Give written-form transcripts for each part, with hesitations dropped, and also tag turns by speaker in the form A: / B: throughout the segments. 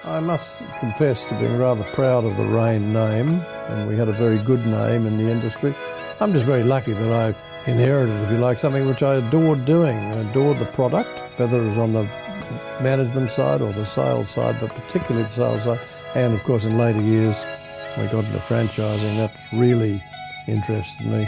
A: I must confess to being rather proud of the Raine name, and we had a very good name in the industry. I'm just very lucky that I inherited, if you like, something which I adored doing. I adored the product, whether it was on the management side or the sales side, but particularly the sales side. And of course, in later years, we got into franchising. That really interested me.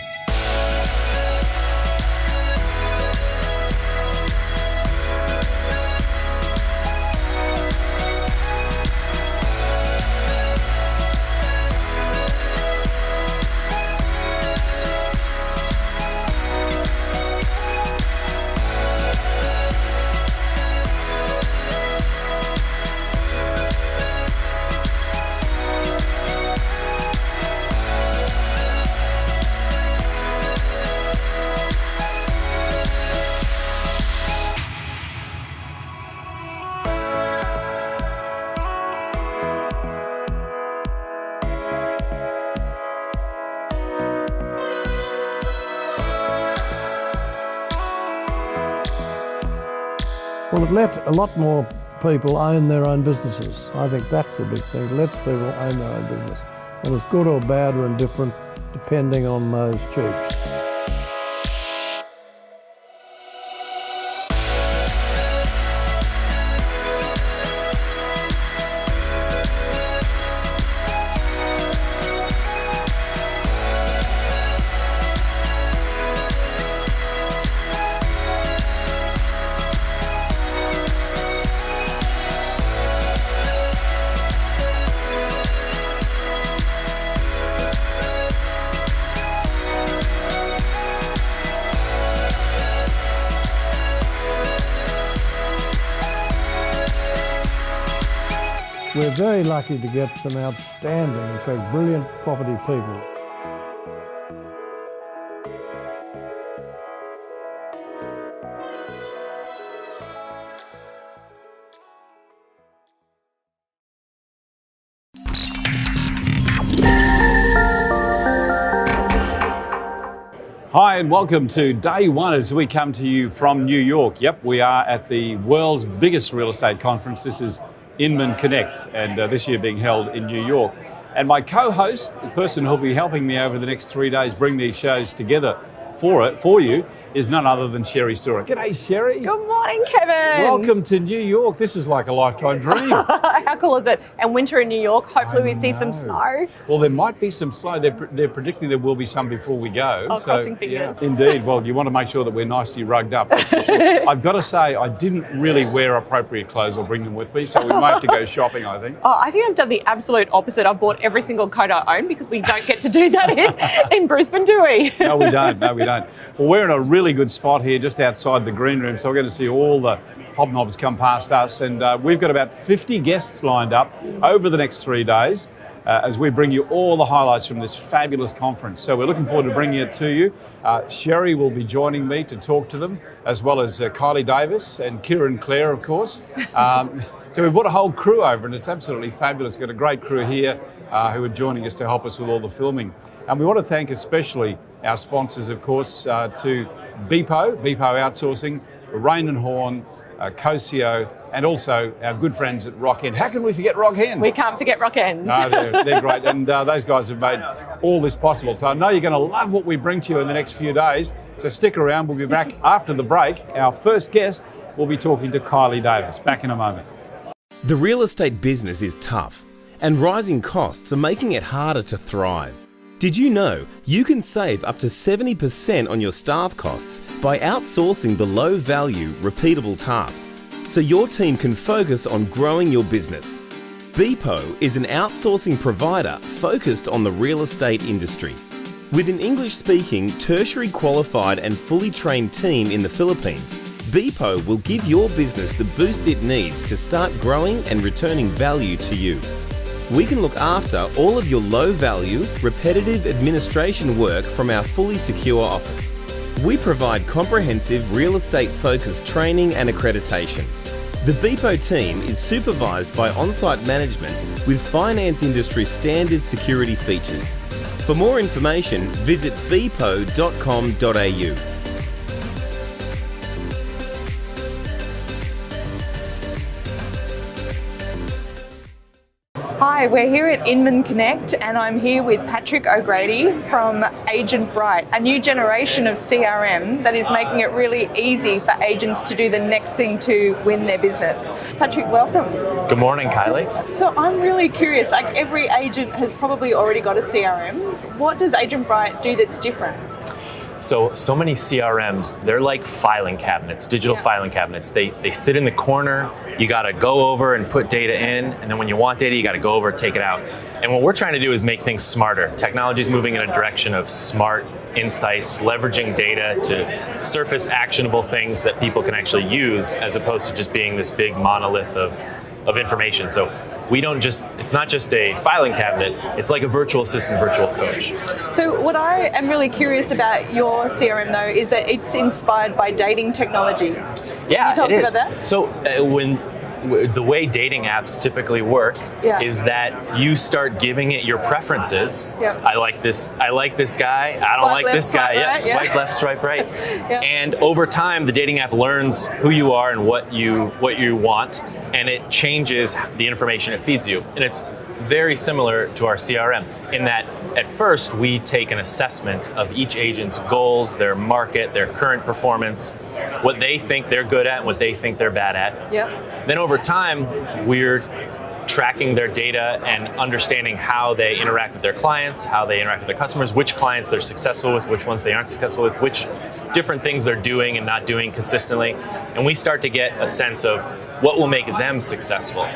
A: Well, it let a lot more people own their own businesses. I think that's the big thing. It lets people own their own business. And it's good or bad or indifferent, depending on those chiefs. We're very lucky to get some outstanding, in fact, brilliant property people.
B: Hi and welcome to day one as we come to you from New York. Yep, we are at the world's biggest real estate conference. This is Inman Connect, and this year being held in New York. And my co-host, the person who'll be helping me over the next 3 days bring these shows together for you, is none other than Sherrie Storor. G'day, Sherrie.
C: Good morning, Kevin.
B: Welcome to New York. This is like a lifetime dream.
C: How cool is it? And winter in New York, hopefully we see some snow.
B: Well, there might be some snow. They're predicting there will be some before we go.
C: Oh, crossing fingers.
B: Yeah, indeed. Well, you want to make sure that we're nicely rugged up. That's for sure. I've got to say, I didn't really wear appropriate clothes or bring them with me, so we might have to go shopping, I think.
C: Oh, I think I've done the absolute opposite. I've bought every single coat I own because we don't get to do that in Brisbane, do we?
B: No, we don't. No, we don't. Well, we're in a really good spot here, just outside the green room, so we're going to see all the hobnobs come past us, and we've got about 50 guests lined up over the next 3 days as we bring you all the highlights from this fabulous conference. So we're looking forward to bringing it to you. Sherrie will be joining me to talk to them, as well as Kylie Davis and Kieran Clair, of course. So we've brought a whole crew over, and it's absolutely fabulous. We've got a great crew here who are joining us to help us with all the filming. And we want to thank especially our sponsors, of course, to Beepo Outsourcing, Raine and Horne, Coicio, and also our good friends at Rockend. How can we forget Rockend?
C: We can't forget Rockend.
B: No, they're great, and those guys have made all this possible. So I know you're going to love what we bring to you in the next few days. So stick around. We'll be back after the break. Our first guest will be talking to Kylie Davis. Back in a moment.
D: The real estate business is tough, and rising costs are making it harder to thrive. Did you know you can save up to 70% on your staff costs by outsourcing the low-value, repeatable tasks, so your team can focus on growing your business? Beepo is an outsourcing provider focused on the real estate industry. With an English-speaking, tertiary qualified and fully trained team in the Philippines, Beepo will give your business the boost it needs to start growing and returning value to you. We can look after all of your low-value, repetitive administration work from our fully secure office. We provide comprehensive real estate-focused training and accreditation. The Beepo team is supervised by on-site management with finance industry standard security features. For more information, visit beepo.com.au.
C: Hi, we're here at Inman Connect and I'm here with Patrick O'Grady from Agent Bright, a new generation of CRM that is making it really easy for agents to do the next thing to win their business. Patrick, welcome.
E: Good morning, Kylie.
C: So I'm really curious, like every agent has probably already got a CRM. What does Agent Bright do that's different?
E: So many CRMs, they're like filing cabinets, digital filing cabinets. They sit in the corner, you gotta go over and put data in, and then when you want data, you gotta go over and take it out. And what we're trying to do is make things smarter. Technology is moving in a direction of smart insights, leveraging data to surface actionable things that people can actually use, as opposed to just being this big monolith of information. So it's not just a filing cabinet, it's like a virtual assistant, virtual coach.
C: So what I am really curious about your CRM though is that it's inspired by dating technology.
E: Yeah,
C: Can you tell us about that?
E: So the way dating apps typically work is that you start giving it your preferences. Yep. I like this guy, I don't like this guy. Swipe left, swipe right. And over time the dating app learns who you are and what you want, and it changes the information it feeds you. And it's very similar to our CRM in that at first we take an assessment of each agent's goals, their market, their current performance, what they think they're good at and what they think they're bad at. Yep. Then over time, we're tracking their data and understanding how they interact with their clients, how they interact with their customers, which clients they're successful with, which ones they aren't successful with, which different things they're doing and not doing consistently. And we start to get a sense of what will make them successful.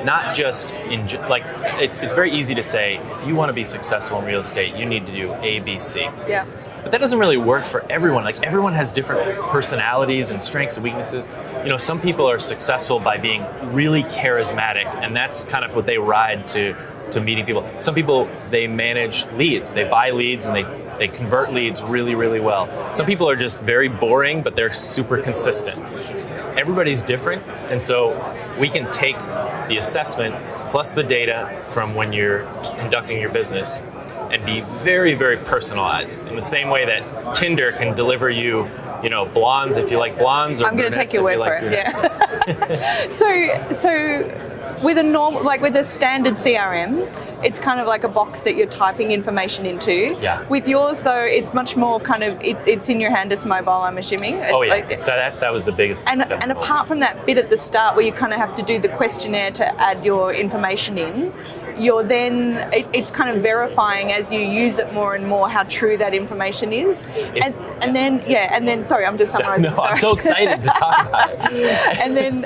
E: Not just it's very easy to say, if you want to be successful in real estate, you need to do A, B, C. Yeah. But that doesn't really work for everyone. Like everyone has different personalities and strengths and weaknesses. You know, some people are successful by being really charismatic, and that's kind of what they ride to meeting people. Some people, they manage leads. They buy leads and they convert leads really, really well. Some people are just very boring, but they're super consistent. Everybody's different, and so we can take the assessment plus the data from when you're conducting your business and be very, very personalized in the same way that Tinder can deliver you, blondes if you like blondes, or
C: I'm going to take your word for it. Yeah. So with a standard CRM, it's kind of like a box that you're typing information into. Yeah. With yours though, it's much more kind of it's in your hand. It's mobile, I'm assuming.
E: So that was the biggest.
C: And apart from that bit at the start where you kind of have to do the questionnaire to add your information in, you're then it's kind of verifying as you use it more and more how true that information is. And then sorry, I'm just summarizing.
E: No, I'm so excited to talk about it.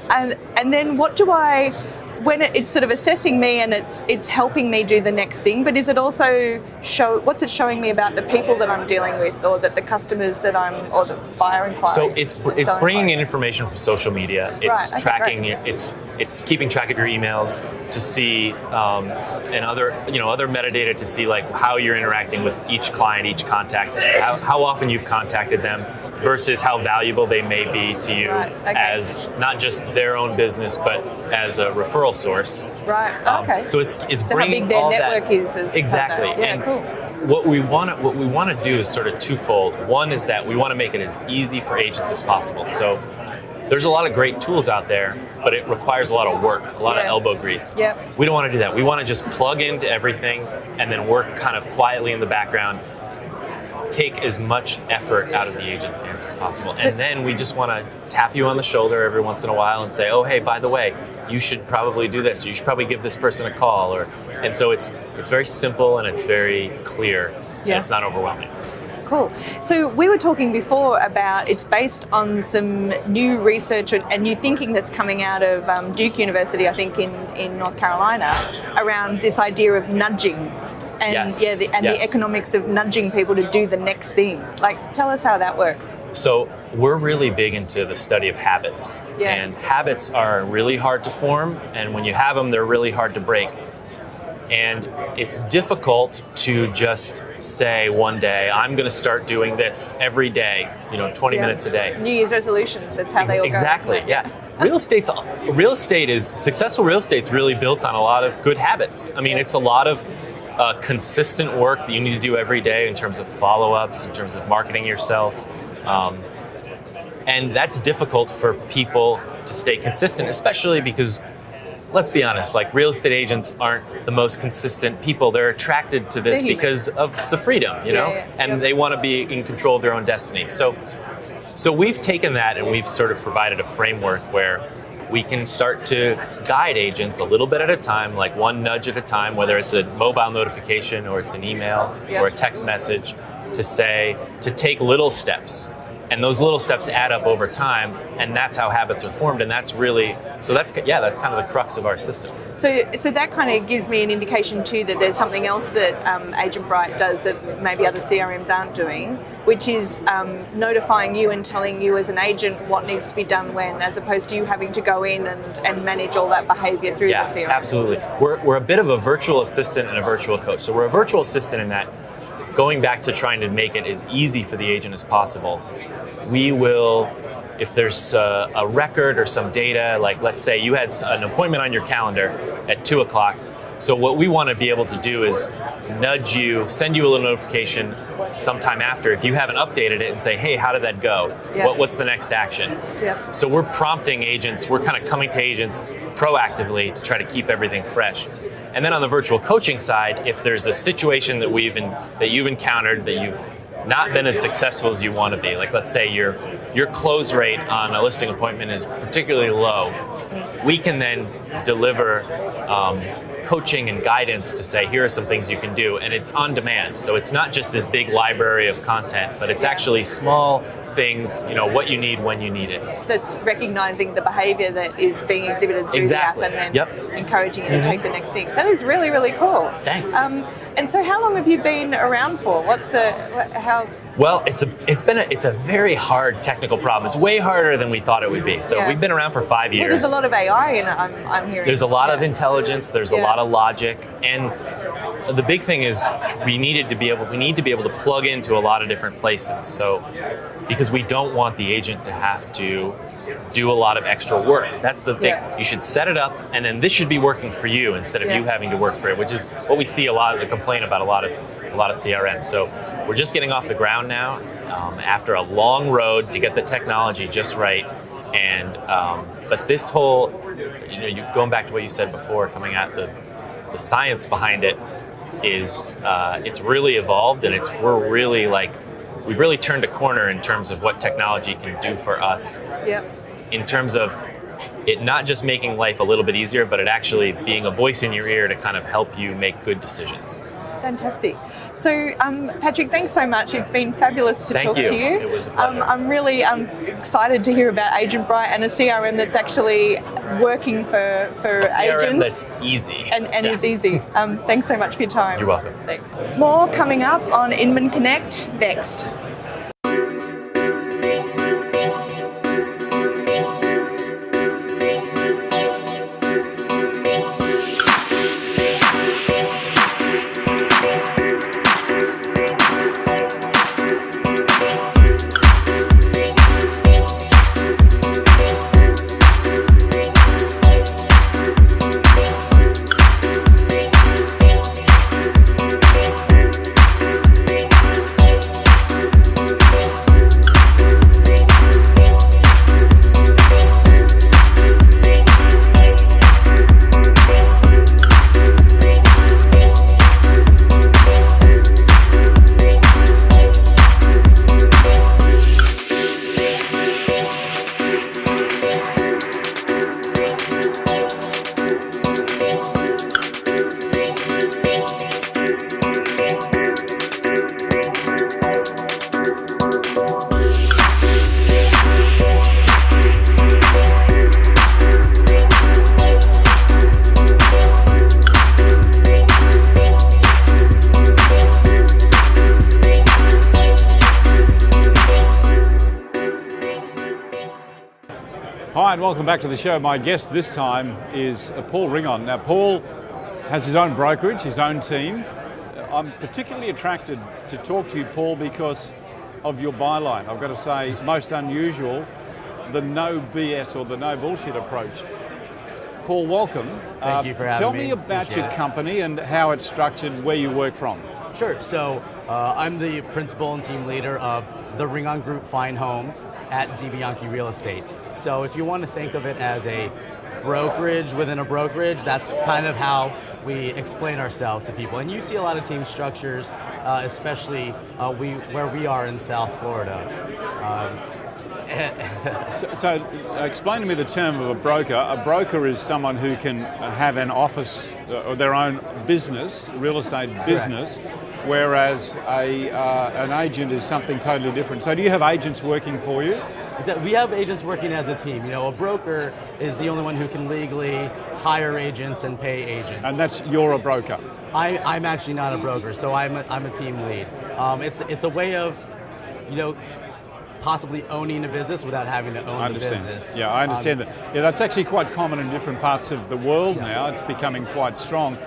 C: and then what do I, when it's sort of assessing me and it's helping me do the next thing, but is it also what's it showing me about the people that I'm dealing with, or that the customers that or the buyer inquiries?
E: So it's bringing in information from social media. It's tracking. It's keeping track of your emails to see and other metadata to see like how you're interacting with each client, each contact, how often you've contacted them versus how valuable they may be to you as not just their own business but as a referral source.
C: Right. Okay.
E: So it's bringing
C: how big their
E: all
C: network is.
E: Exactly.
C: Yeah. Cool.
E: What we want to do is sort of twofold. One is that we want to make it as easy for agents as possible. So there's a lot of great tools out there, but it requires a lot of work, a lot of elbow grease. Yep. We don't want to do that. We want to just plug into everything and then work kind of quietly in the background, take as much effort out of the agent's hands as possible. And then we just want to tap you on the shoulder every once in a while and say, oh, hey, by the way, you should probably do this. You should probably give this person a call. And so it's very simple and it's very clear. And it's not overwhelming.
C: Cool. So we were talking before about it's based on some new research and new thinking that's coming out of Duke University, I think, in North Carolina, around this idea of nudging. And the economics of nudging people to do the next thing. Like, tell us how that works.
E: So we're really big into the study of habits. Yeah. And habits are really hard to form, and when you have them, they're really hard to break. And it's difficult to just say one day, I'm going to start doing this every day, 20 minutes a day.
C: New Year's resolutions, that's how they all go.
E: Exactly, yeah. Successful real estate's really built on a lot of good habits. I mean, it's a lot of consistent work that you need to do every day in terms of follow-ups, in terms of marketing yourself. And that's difficult for people to stay consistent, especially because let's be honest, like real estate agents aren't the most consistent people. They're attracted to this because of the freedom, you know, and they want to be in control of their own destiny. So we've taken that and we've sort of provided a framework where we can start to guide agents a little bit at a time, like one nudge at a time, whether it's a mobile notification or it's an email or a text message, to take little steps. And those little steps add up over time, and that's how habits are formed. And that's really, that's kind of the crux of our system.
C: So that kind of gives me an indication too that there's something else that Agent Bright does that maybe other CRMs aren't doing, which is notifying you and telling you as an agent what needs to be done when, as opposed to you having to go in and manage all that behavior through the CRM.
E: Yeah, absolutely. We're a bit of a virtual assistant and a virtual coach. So we're a virtual assistant in that, going back to trying to make it as easy for the agent as possible, we will, if there's a record or some data, like let's say you had an appointment on your calendar at 2 o'clock. So what we want to be able to do is nudge you, send you a little notification sometime after if you haven't updated it and say, hey, how did that go? Yeah. What's the next action? Yeah. So we're prompting agents, we're kind of coming to agents proactively to try to keep everything fresh. And then on the virtual coaching side, if there's a situation that you've encountered that you've not been as successful as you want to be, like let's say your close rate on a listing appointment is particularly low, we can then deliver coaching and guidance to say, here are some things you can do, and it's on demand. So it's not just this big library of content, but it's actually small things, what you need when you need it.
C: That's recognizing the behavior that is being exhibited through the app and then encouraging you to take the next thing. That is really, really cool.
E: Thanks.
C: And so how long have you been around for?
E: Well, it's a very hard technical problem. It's way harder than we thought it would be. So we've been around for 5 years.
C: Well, there's a lot of AI in it, I'm hearing.
E: There's a lot of intelligence, there's a lot of logic, and the big thing is we need to be able to plug into a lot of different places. So because we don't want the agent to have to do a lot of extra work. That's the thing. You should set it up, and then this should be working for you instead of you having to work for it, which is what we see a lot of the complaint about a lot of CRM. So we're just getting off the ground now after a long road to get the technology just right. And but this whole, going back to what you said before, coming at the science behind it is it's really evolved, and we've really turned a corner in terms of what technology can do for us. In terms of it not just making life a little bit easier, but it actually being a voice in your ear to kind of help you make good decisions.
C: Fantastic. So, Patrick, thanks so much. It's been fabulous to talk to you.
E: It was a pleasure.
C: I'm really excited to hear about Agent Bright and a CRM that's actually working for
E: a
C: agents.
E: CRM that's easy.
C: And is easy. Thanks so much for your time.
E: You're welcome.
C: Thanks. More coming up on Inman Connect next.
B: Hi and welcome back to the show. My guest this time is Paul Ringon. Now Paul has his own brokerage, his own team. I'm particularly attracted to talk to you, Paul, because of your byline. I've got to say, most unusual, the no BS or the no bullshit approach. Paul, welcome.
F: Thank you for having me.
B: Tell me about your company and how it's structured, where you work from.
F: Sure. So I'm the principal and team leader of the Ringon Group Fine Homes at DiBianchi Real Estate. So if you want to think of it as a brokerage within a brokerage. That's kind of how we explain ourselves to people. And you see a lot of team structures, especially where we are in South Florida.
B: So explain to me the term of a broker. A broker is someone who can have an office or their own business, real estate business, whereas an agent is something totally different. So do you have agents working for you?
F: Is that we have agents working as a team. A broker is the only one who can legally hire agents and pay agents.
B: And you're a broker?
F: I'm actually not a broker, so I'm a team lead. It's a way of, possibly owning a business without having to own the business.
B: Yeah, I understand that. Yeah, that's actually quite common in different parts of the world now. It's becoming quite strong.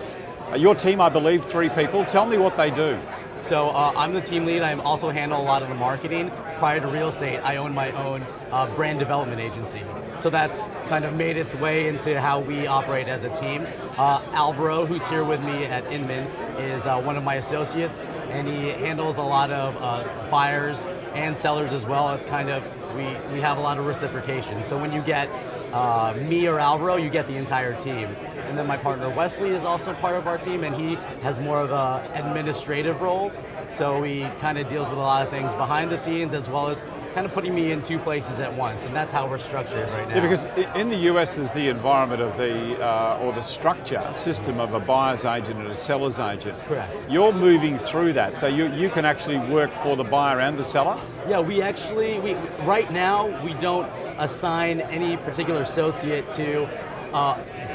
B: Your team, I believe, 3 people. Tell me what they do.
F: So I'm the team lead. I also handle a lot of the marketing. Prior to real estate, I own my own brand development agency. So that's kind of made its way into how we operate as a team. Alvaro, who's here with me at Inman, is one of my associates, and he handles a lot of buyers and sellers as well. It's kind of, we have a lot of reciprocation. So when you get me or Alvaro, you get the entire team. And then my partner Wesley is also part of our team, and he has more of an administrative role. So he kind of deals with a lot of things behind the scenes, as well as kind of putting me in 2 places at once, and that's how we're structured right now.
B: Yeah, because in the US there's the environment of the structure system of a buyer's agent and a seller's agent.
F: Correct.
B: You're moving through that, so you can actually work for the buyer and the seller?
F: Yeah, we right now we don't assign any particular associate to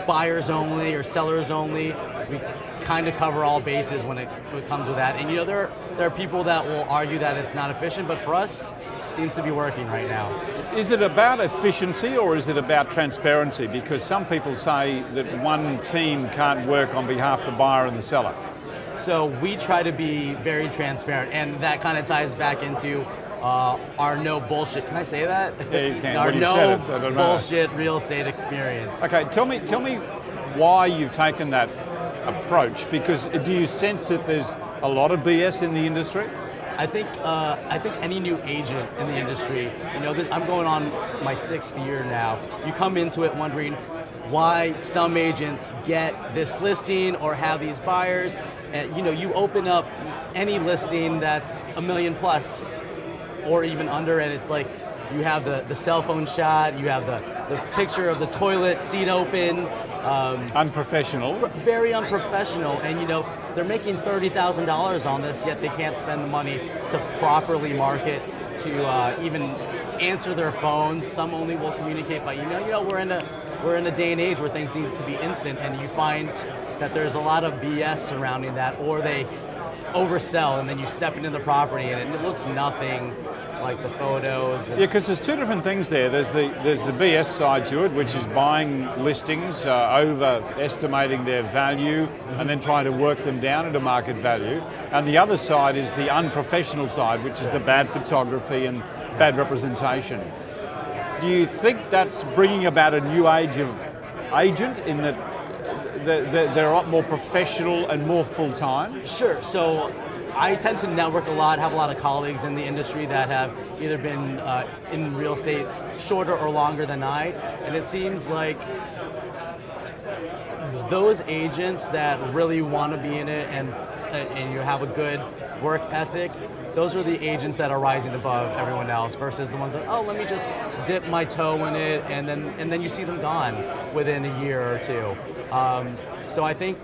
F: buyers only or sellers only. We kind of cover all bases when it comes with that. And there are people that will argue that it's not efficient, but for us, it seems to be working right now.
B: Is it about efficiency or is it about transparency? Because some people say that one team can't work on behalf of the buyer and the seller.
F: So we try to be very transparent, and that kind of ties back into our no bullshit. Can I say that?
B: Yeah, you can.
F: Our no bullshit real estate experience.
B: Okay, tell me why you've taken that approach, because do you sense that there's a lot of BS in the industry?
F: I think any new agent in the industry, I'm going on my 6th year now. You come into it wondering why some agents get this listing or have these buyers. And, you open up any listing that's $1 million plus or even under, and it's like you have the cell phone shot, you have the picture of the toilet seat open.
B: Unprofessional.
F: Very unprofessional, and they're making $30,000 on this, yet they can't spend the money to properly market, to even answer their phones. Some only will communicate by email. We're in a day and age where things need to be instant, and you find that there's a lot of BS surrounding that, or they oversell, and then you step into the property and it looks nothing like the photos.
B: Yeah, because there's 2 different things there. There's the BS side to it, which is buying listings, overestimating their value, and then trying to work them down into market value. And the other side is the unprofessional side, which is the bad photography and bad representation. Do you think that's bringing about a new age of agent in that they're a lot more professional and more full-time?
F: Sure. So I tend to network a lot, have a lot of colleagues in the industry that have either been in real estate shorter or longer than I, and it seems like those agents that really want to be in it and you have a good work ethic, those are the agents that are rising above everyone else versus the ones that, let me just dip my toe in it, and then you see them gone within a year or 2. So I think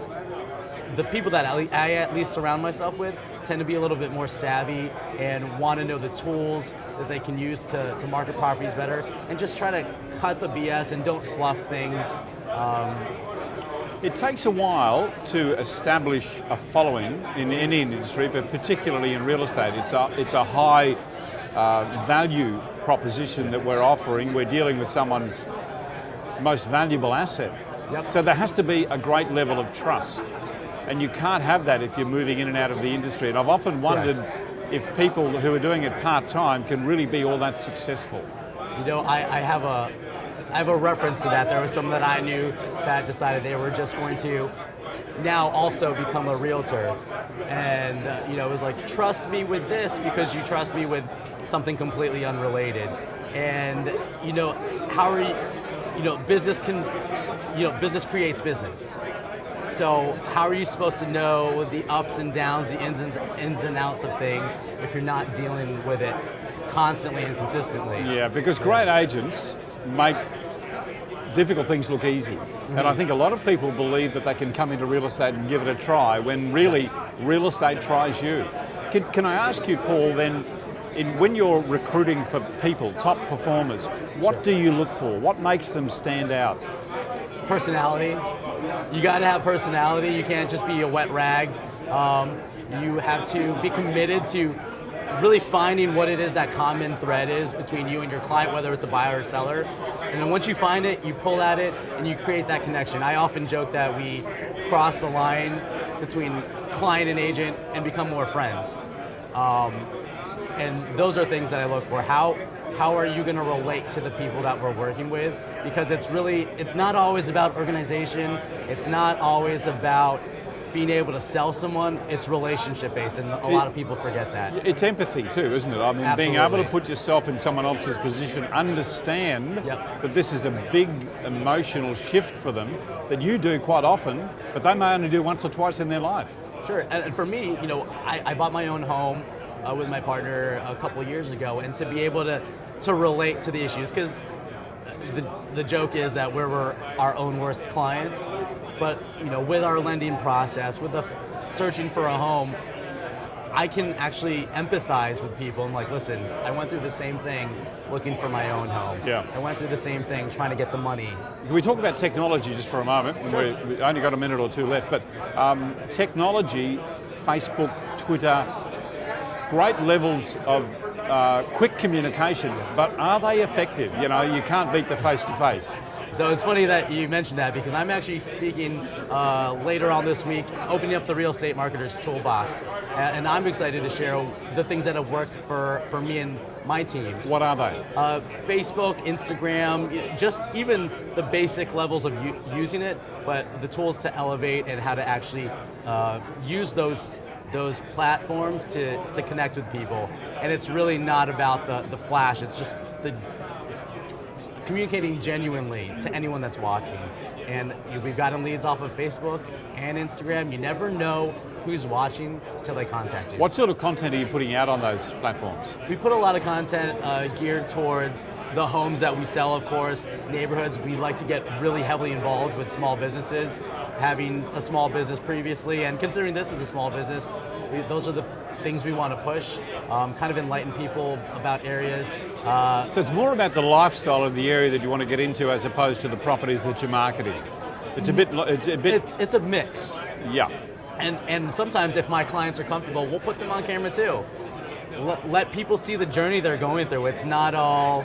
F: the people that I at least surround myself with tend to be a little bit more savvy and want to know the tools that they can use to market properties better, and just try to cut the BS and don't fluff things.
B: It takes a while to establish a following in any industry, but particularly in real estate. It's a high value proposition that we're offering. We're dealing with someone's most valuable asset.
F: Yep.
B: So there has to be a great level of trust. And you can't have that if you're moving in and out of the industry. And I've often wondered if people who are doing it part-time can really be all that successful.
F: I have a reference to that. There was someone that I knew that decided they were just going to now also become a realtor. And, it was like, trust me with this because you trust me with something completely unrelated. And, business creates business. So how are you supposed to know the ups and downs, the ins and outs of things if you're not dealing with it constantly and consistently?
B: Yeah, because great agents make difficult things look easy. Mm-hmm. And I think a lot of people believe that they can come into real estate and give it a try when really real estate tries you. Can I ask you, Paul, then, when you're recruiting for people, top performers, what do you look for? What makes them stand out?
F: Personality. You got to have personality. You can't just be a wet rag. You have to be committed to really finding what it is that common thread is between you and your client, whether it's a buyer or seller. And then once you find it, you pull at it and you create that connection. I often joke that we cross the line between client and agent and become more friends. And those are things that I look for. How are you going to relate to the people that we're working with? Because it's not always about organization. It's not always about being able to sell someone. It's relationship based, and a lot of people forget that.
B: It's empathy too, isn't it? I mean,
F: Absolutely.
B: Being able to put yourself in someone else's position, understand that this is a big emotional shift for them that you do quite often, but they may only do once or twice in their life.
F: Sure, and for me, I bought my own home with my partner a couple of years ago, and to be able to relate to the issues, because the joke is that we're our own worst clients, but with our lending process, with the searching for a home, I can actually empathize with people and listen, I went through the same thing looking for my own home.
B: Yeah.
F: I went through the same thing trying to get the money.
B: Can we talk about technology just for a moment?
F: Sure.
B: We've only got a minute or two left, but technology, Facebook, Twitter, great levels of quick communication, but are they effective? You can't beat the face-to-face.
F: So it's funny that you mentioned that, because I'm actually speaking later on this week, opening up the Real Estate Marketers Toolbox, and I'm excited to share the things that have worked for me and my team.
B: What are they?
F: Facebook, Instagram, just even the basic levels of using it, but the tools to elevate and how to actually use those platforms to connect with people. And it's really not about the flash, it's just the communicating genuinely to anyone that's watching. And we've gotten leads off of Facebook and Instagram. You never know who's watching till they contact you.
B: What sort of content are you putting out on those platforms?
F: We put a lot of content geared towards the homes that we sell, of course, neighborhoods. We like to get really heavily involved with small businesses, having a small business previously, and considering this as a small business, those are the things we want to push, kind of enlighten people about areas.
B: So it's more about the lifestyle of the area that you want to get into as opposed to the properties that you're marketing. It's a bit.
F: It's a mix.
B: Yeah.
F: And sometimes if my clients are comfortable, we'll put them on camera too. Let people see the journey they're going through. It's not all,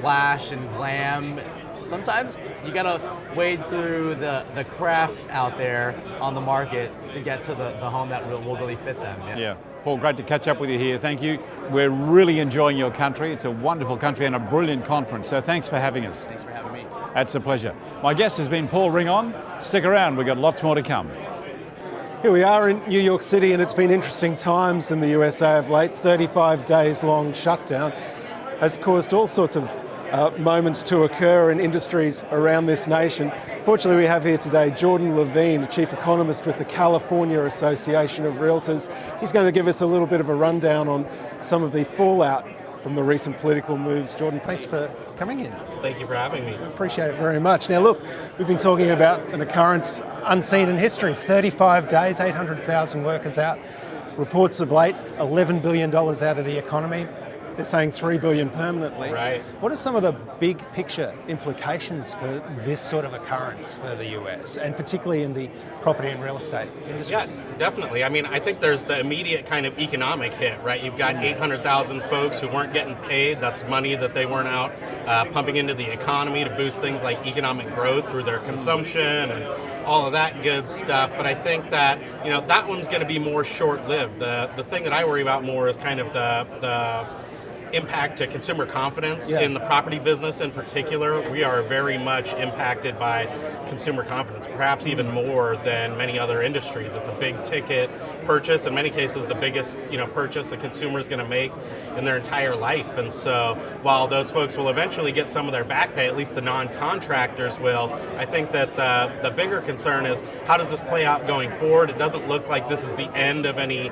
F: flash and glam. Sometimes you gotta wade through the crap out there on the market to get to the home that will really fit them.
B: Yeah. Paul, great to catch up with you here. Thank you. We're really enjoying your country. It's a wonderful country and a brilliant conference. So thanks for having us.
F: Thanks for having me.
B: That's a pleasure. My guest has been Paul Ringon. Stick around, we've got lots more to come.
G: Here we are in New York City, and it's been interesting times in the USA of late. 35 days long shutdown has caused all sorts of moments to occur in industries around this nation. Fortunately, we have here today Jordan Levine, Chief Economist with the California Association of Realtors. He's going to give us a little bit of a rundown on some of the fallout from the recent political moves. Jordan, thanks for coming in.
H: Thank you for having me.
G: I appreciate it very much. Now look, we've been talking about an occurrence unseen in history. 35 days, 800,000 workers out. Reports of late, $11 billion out of the economy. They're saying $3 billion permanently.
H: Right.
G: What are some of the big picture implications for this sort of occurrence for the US, and particularly in the property and real estate industry?
H: Yes, definitely. I mean, I think there's the immediate kind of economic hit, right? You've got 800,000 folks who weren't getting paid. That's money that they weren't out pumping into the economy to boost things like economic growth through their consumption and all of that good stuff. But I think that, that one's going to be more short-lived. The thing that I worry about more is kind of the impact to consumer confidence in the property business in particular. We are very much impacted by consumer confidence, perhaps even more than many other industries. It's a big ticket purchase, in many cases the biggest purchase a consumer is going to make in their entire life. And so while those folks will eventually get some of their back pay, at least the non-contractors will, I think that the bigger concern is how does this play out going forward? It doesn't look like this is the end of any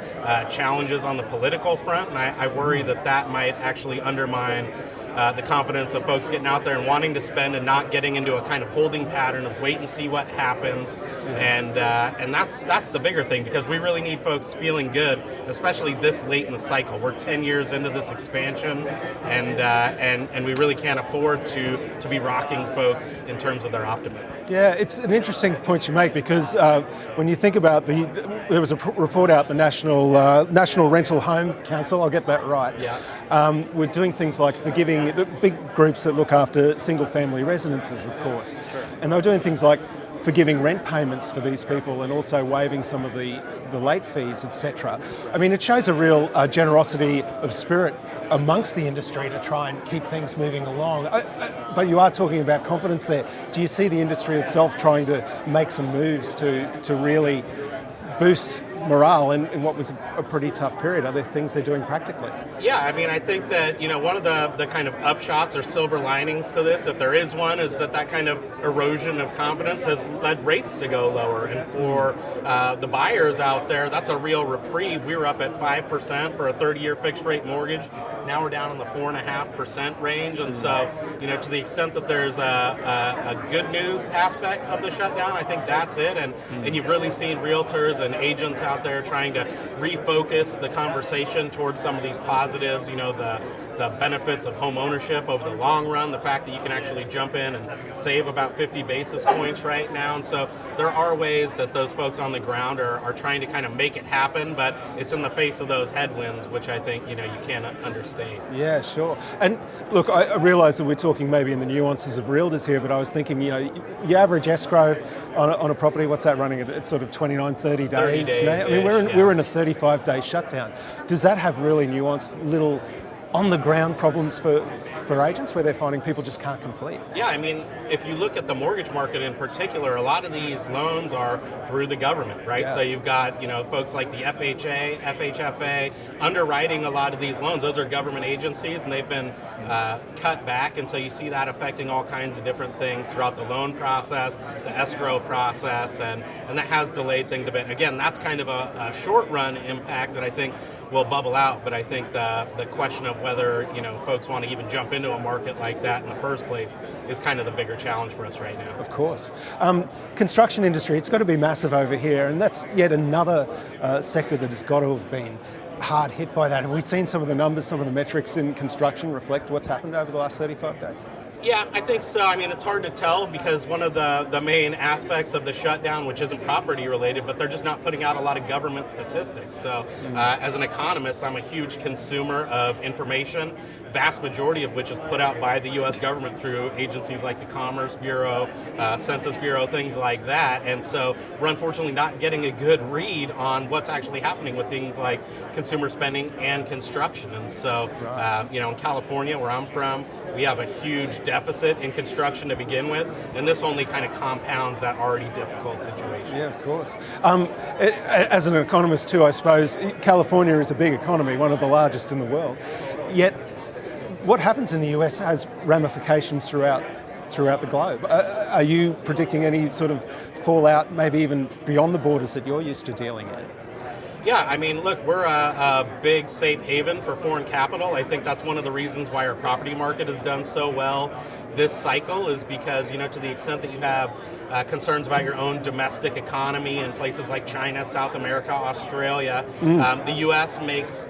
H: challenges on the political front, and I worry that might actually undermine the confidence of folks getting out there and wanting to spend and not getting into a kind of holding pattern of wait and see what happens. And that's the bigger thing, because we really need folks feeling good, especially this late in the cycle. We're 10 years into this expansion, and we really can't afford to be rocking folks in terms of their optimism.
G: Yeah, it's an interesting point you make, because when you think about there was a report out, the National Rental Home Council, I'll get that right.
H: Yeah.
G: We're doing things like forgiving the big groups that look after single-family residences, of course.
H: Sure.
G: And they're doing things like forgiving rent payments for these people and also waiving some of the late fees, etc. I mean, it shows a real generosity of spirit amongst the industry to try and keep things moving along. But you are talking about confidence there. Do you see the industry itself trying to make some moves to really boost morale in what was a pretty tough period? Are there things they're doing practically?
H: Yeah, I mean, I think that, one of the kind of upshots or silver linings to this, if there is one, is that kind of erosion of confidence has led rates to go lower. And for the buyers out there, that's a real reprieve. We were up at 5% for a 30-year fixed rate mortgage. Now we're down in the 4.5% range. And so, to the extent that there's a good news aspect of the shutdown, I think that's it. And you've really seen realtors and agents out there trying to refocus the conversation towards some of these positives, the benefits of home ownership over the long run, the fact that you can actually jump in and save about 50 basis points right now. And so there are ways that those folks on the ground are trying to kind of make it happen, but it's in the face of those headwinds, which I think, you can't understate.
G: Yeah, sure. And look, I realise that we're talking maybe in the nuances of realtors here, but I was thinking, your average escrow on a property, what's that running at sort of 29, 30 days?
H: 30 days
G: now? I mean, we're in a 35-day shutdown. Does that have really nuanced little on-the-ground problems for agents where they're finding people just can't complete?
H: Yeah, I mean, if you look at the mortgage market in particular, a lot of these loans are through the government, right?
G: Yeah.
H: So you've got, folks like the FHA, FHFA underwriting a lot of these loans. Those are government agencies, and they've been cut back, and so you see that affecting all kinds of different things throughout the loan process, the escrow process, and that has delayed things a bit. Again, that's kind of a short-run impact that I think will bubble out, but I think the question of whether folks want to even jump into a market like that in the first place is kind of the bigger challenge for us right now.
G: Of course. Construction industry, it's got to be massive over here, and that's yet another sector that has got to have been hard hit by that. Have we seen some of the numbers, some of the metrics in construction reflect what's happened over the last 35 days?
H: Yeah, I think so. I mean, it's hard to tell because one of the main aspects of the shutdown, which isn't property related, but they're just not putting out a lot of government statistics. So as an economist, I'm a huge consumer of information, vast majority of which is put out by the U.S. government through agencies like the Commerce Bureau, Census Bureau, things like that. And so we're unfortunately not getting a good read on what's actually happening with things like consumer spending and construction. And so, in California, where I'm from, we have a huge deficit in construction to begin with, and this only kind of compounds that already difficult situation.
G: Yeah, of course. As an economist too, I suppose, California is a big economy, one of the largest in the world. Yet, what happens in the US has ramifications throughout the globe. Are you predicting any sort of fallout, maybe even beyond the borders that you're used to dealing in?
H: Yeah, I mean, look, we're a big safe haven for foreign capital. I think that's one of the reasons why our property market has done so well this cycle is because, to the extent that you have concerns about your own domestic economy in places like China, South America, Australia, the U.S. makes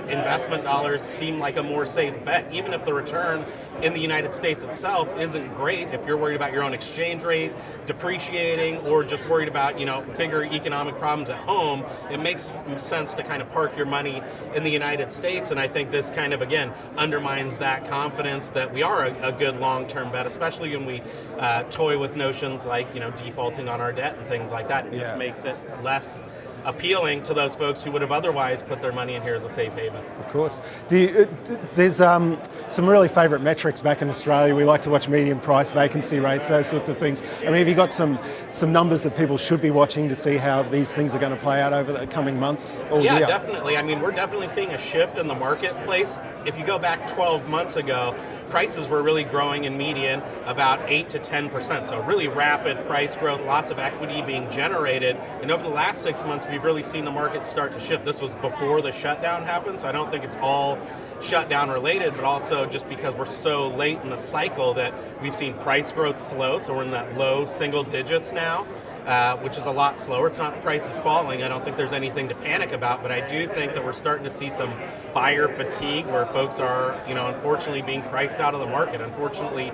H: investment dollars seem like a more safe bet, even if the return in the United States itself isn't great. If you're worried about your own exchange rate depreciating or just worried about, bigger economic problems at home, it makes sense to kind of park your money in the United States. And I think this kind of, again, undermines that confidence that we are a good long-term bet, especially when we toy with notions like, defaulting on our debt and things like that. It just makes it less appealing to those folks who would have otherwise put their money in here as a safe haven.
G: Of course. There's some really favourite metrics back in Australia. We like to watch median price, vacancy rates, those sorts of things. I mean, have you got some numbers that people should be watching to see how these things are going to play out over the coming months or year?
H: Definitely. I mean, we're definitely seeing a shift in the marketplace. If you go back 12 months ago, prices were really growing in median about 8 to 10%. So really rapid price growth, lots of equity being generated. And over the last 6 months, we've really seen the market start to shift. This was before the shutdown happened, so I don't think it's all shutdown related, but also just because we're so late in the cycle that we've seen price growth slow. So we're in that low single digits now. Which is a lot slower. It's not prices falling. I don't think there's anything to panic about, but I do think that we're starting to see some buyer fatigue where folks are, unfortunately being priced out of the market. Unfortunately,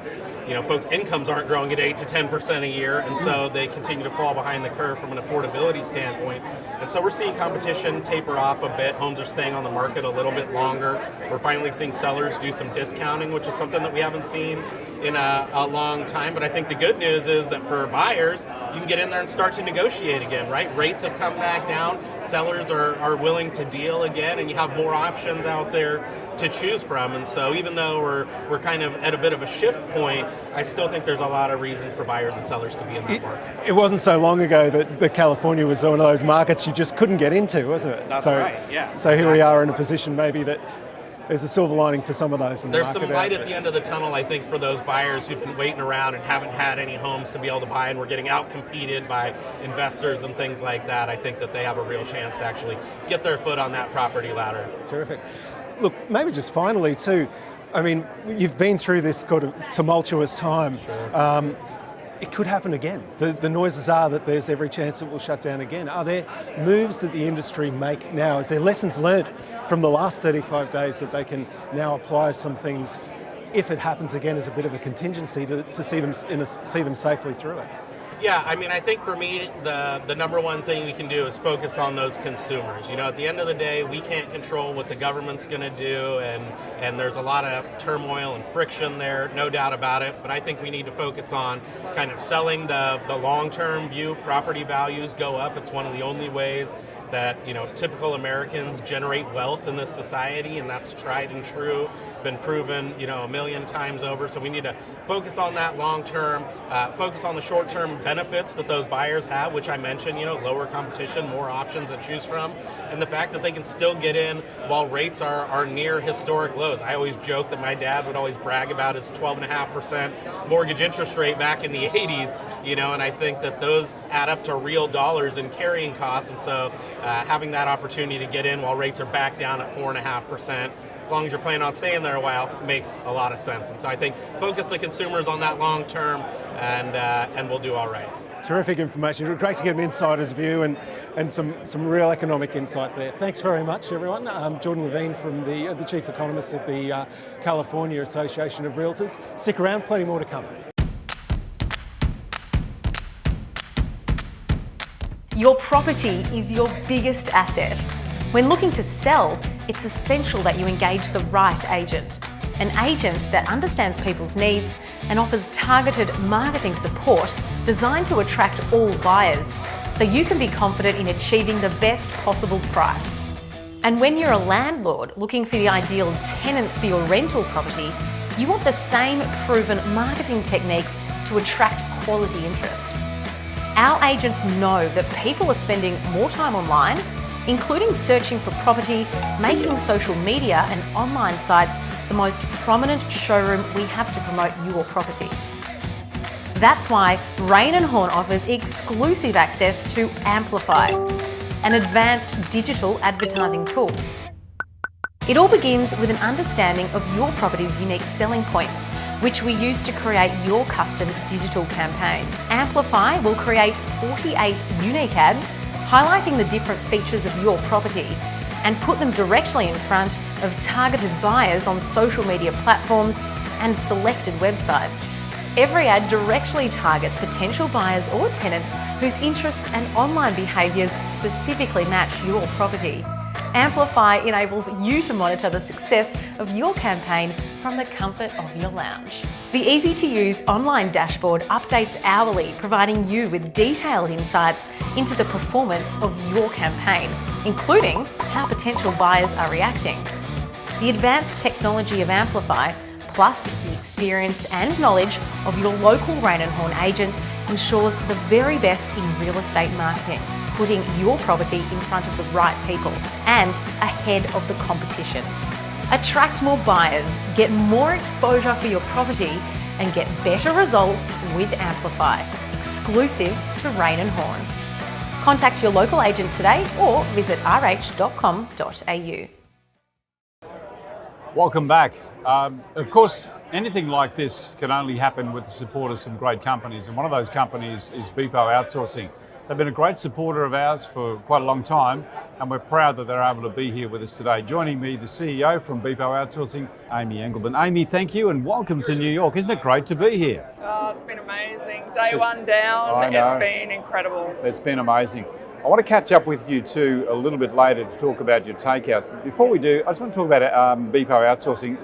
H: folks' incomes aren't growing at 8 to 10% a year, and so they continue to fall behind the curve from an affordability standpoint. And so we're seeing competition taper off a bit. Homes are staying on the market a little bit longer. We're finally seeing sellers do some discounting, which is something that we haven't seen in a long time. But I think the good news is that for buyers, you can get in there and start to negotiate again, right? Rates have come back down. Sellers are willing to deal again, and you have more options out there to choose from. And so even though we're kind of at a bit of a shift point, I still think there's a lot of reasons for buyers and sellers to be in that market.
G: It wasn't so long ago that California was one of those markets you just couldn't get into, was it?
H: That's right, yeah.
G: So here we are in a position maybe that there's a silver lining for some of those in the
H: There's
G: market.
H: some light at the end of the tunnel, I think, for those buyers who've been waiting around and haven't had any homes to be able to buy, and we're getting out-competed by investors and things like that. I think that they have a real chance to actually get their foot on that property ladder.
G: Terrific. Look, maybe just finally too, I mean, you've been through this sort of tumultuous time.
H: Sure.
G: It could happen again. The noises are that there's every chance it will shut down again. Are there moves that the industry make now? Is there lessons learned from the last 35 days that they can now apply some things, if it happens again, as a bit of a contingency to see them safely through it?
H: Yeah, I mean, I think for me, the number one thing we can do is focus on those consumers. At the end of the day, we can't control what the government's going to do, and there's a lot of turmoil and friction there, no doubt about it. But I think we need to focus on kind of selling the long-term view. Property values go up. It's one of the only ways that typical Americans generate wealth in this society, and that's tried and true, been proven a million times over. So we need to focus on that long term, focus on the short term benefits that those buyers have, which I mentioned, lower competition, more options to choose from, and the fact that they can still get in while rates are near historic lows. I always joke that my dad would always brag about his 12.5% mortgage interest rate back in the 80s, and I think that those add up to real dollars in carrying costs, and so having that opportunity to get in while rates are back down at 4.5%, as long as you're planning on staying there a while, makes a lot of sense. And so I think focus the consumers on that long term, and we'll do all right.
G: Terrific information. Great to get an insider's view and some real economic insight there. Thanks very much, everyone. Jordan Levine, from the Chief Economist at the California Association of Realtors. Stick around, plenty more to come.
I: Your property is your biggest asset. When looking to sell, it's essential that you engage the right agent. An agent that understands people's needs and offers targeted marketing support designed to attract all buyers, so you can be confident in achieving the best possible price. And when you're a landlord looking for the ideal tenants for your rental property, you want the same proven marketing techniques to attract quality interest. Our agents know that people are spending more time online, including searching for property, making social media and online sites the most prominent showroom we have to promote your property. That's why Raine and Horne offers exclusive access to Amplify, an advanced digital advertising tool. It all begins with an understanding of your property's unique selling points, which we use to create your custom digital campaign. Amplify will create 48 unique ads highlighting the different features of your property and put them directly in front of targeted buyers on social media platforms and selected websites. Every ad directly targets potential buyers or tenants whose interests and online behaviours specifically match your property. Amplify enables you to monitor the success of your campaign from the comfort of your lounge. The easy-to-use online dashboard updates hourly, providing you with detailed insights into the performance of your campaign, including how potential buyers are reacting. The advanced technology of Amplify, plus the experience and knowledge of your local Raine and Horne agent, ensures the very best in real estate marketing, putting your property in front of the right people and ahead of the competition. Attract more buyers, get more exposure for your property, and get better results with Amplify, exclusive to Raine and Horne. Contact your local agent today or visit rh.com.au.
B: Welcome back. Of course, anything like this can only happen with the support of some great companies, and one of those companies is Beepo Outsourcing. They've been a great supporter of ours for quite a long time, and we're proud that they're able to be here with us today. Joining me, the CEO from Beepo Outsourcing, Aimee Engelmann. Aimee, thank you and welcome to New York. Isn't it great to be here?
J: Oh, it's been amazing. Day one down, it's been incredible.
B: It's been amazing. I want to catch up with you too a little bit later to talk about your takeout. Before we do, I just want to talk about Beepo Outsourcing.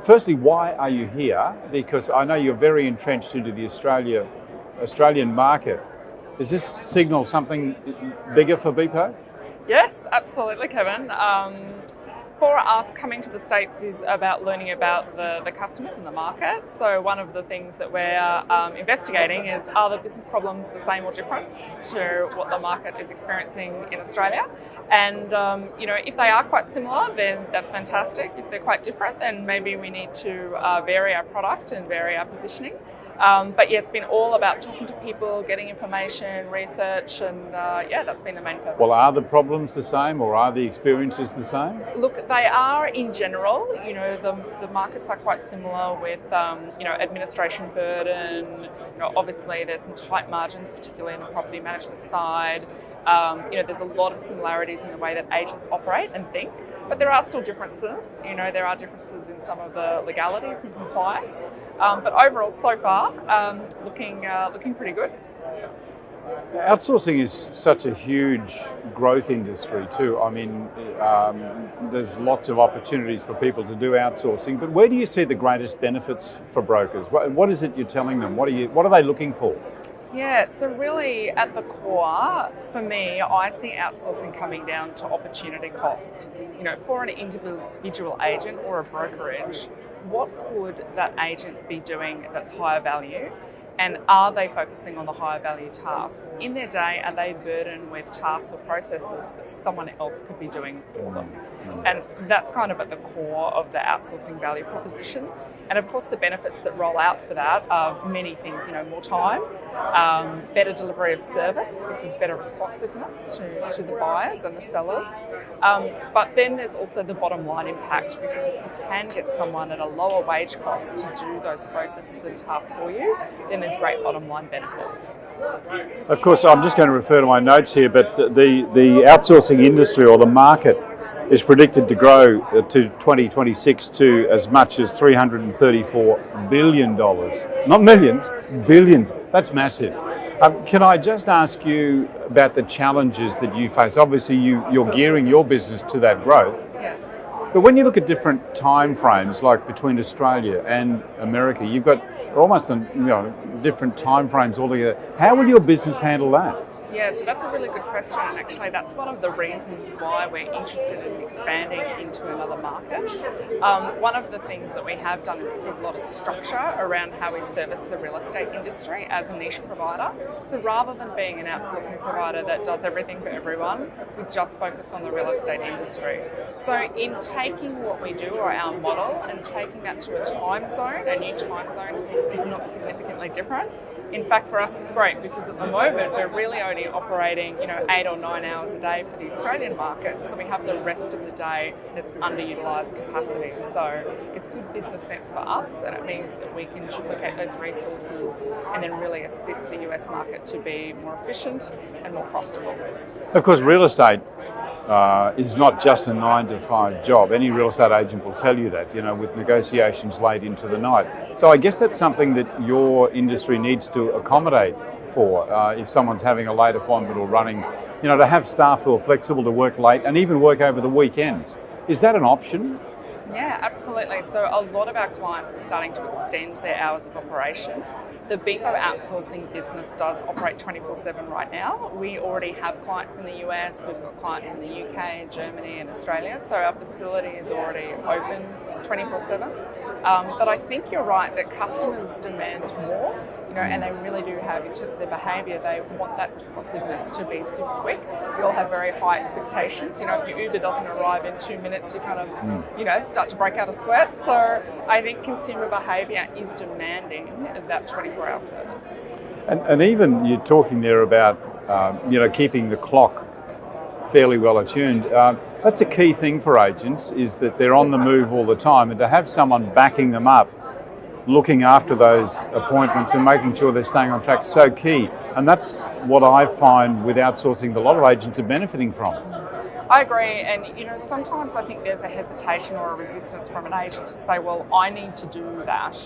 B: Firstly, why are you here? Because I know you're very entrenched into the Australian market. Does this signal something bigger for Beepo?
J: Yes, absolutely, Kevin. For us, coming to the States is about learning about the customers and the market. So one of the things that we're investigating is, are the business problems the same or different to what the market is experiencing in Australia? And if they are quite similar, then that's fantastic. If they're quite different, then maybe we need to vary our product and vary our positioning. But yeah, it's been all about talking to people, getting information, research, and that's been the main purpose.
B: Well, are the problems the same, or are the experiences the same?
J: Look, they are in general. The markets are quite similar with administration burden. Obviously there's some tight margins, particularly in the property management side. There's a lot of similarities in the way that agents operate and think, but there are still differences. There are differences in some of the legalities and compliance, but overall, so far, looking pretty good.
B: Outsourcing is such a huge growth industry too. I mean, there's lots of opportunities for people to do outsourcing, but where do you see the greatest benefits for brokers? What is it you're telling them? What are they looking for?
J: Yeah, so really at the core, for me, I see outsourcing coming down to opportunity cost. For an individual agent or a brokerage, what could that agent be doing that's higher value? And are they focusing on the higher value tasks? In their day, are they burdened with tasks or processes that someone else could be doing for them? And that's kind of at the core of the outsourcing value proposition. And of course, the benefits that roll out for that are many things, more time, better delivery of service, because better responsiveness to the buyers and the sellers. But then there's also the bottom line impact, because if you can get someone at a lower wage cost to do those processes and tasks for you, then there's great bottom line benefits.
B: Of course, I'm just going to refer to my notes here, but the outsourcing industry or the market is predicted to grow to 2026 to as much as $334 billion. Not millions, billions. That's massive. Can I just ask you about the challenges that you face? Obviously, you're gearing your business to that growth.
J: Yes.
B: But when you look at different time frames, like between Australia and America, you've got almost different time frames altogether. How will your business handle that?
J: Yeah, so that's a really good question, and actually that's one of the reasons why we're interested in expanding into another market. One of the things that we have done is put a lot of structure around how we service the real estate industry as a niche provider. So rather than being an outsourcing provider that does everything for everyone, we just focus on the real estate industry. So in taking what we do, or our model, and taking that to a time zone, a new time zone is not significantly different. In fact, for us, it's great because at the moment we're really only operating, 8 or 9 hours a day for the Australian market. So we have the rest of the day that's underutilised capacity. So it's good business sense for us, and it means that we can duplicate those resources and then really assist the US market to be more efficient and more profitable.
B: Of course, real estate is not just a 9-to-5 job. Any real estate agent will tell you that, with negotiations late into the night. So I guess that's something that your industry needs to accommodate for if someone's having a late appointment or running, to have staff who are flexible to work late and even work over the weekends. Is that an option?
J: Yeah, absolutely. So a lot of our clients are starting to extend their hours of operation. The Beepo outsourcing business does operate 24/7 right now. We already have clients in the US, we've got clients in the UK, Germany and Australia, so our facility is already open 24/7. But I think you're right that customers demand more, and they really do have, in terms of their behaviour, they want that responsiveness to be super quick. We all have very high expectations. If your Uber doesn't arrive in 2 minutes, you kind of, start to break out a sweat. So I think consumer behaviour is demanding that 24-hour service.
B: And even you're talking there about, keeping the clock fairly well attuned. That's a key thing for agents, is that they're on the move all the time, and to have someone backing them up, looking after those appointments and making sure they're staying on track is so key. And that's what I find with outsourcing that a lot of agents are benefiting from.
J: I agree, and sometimes I think there's a hesitation or a resistance from an agent to say, well, I need to do that.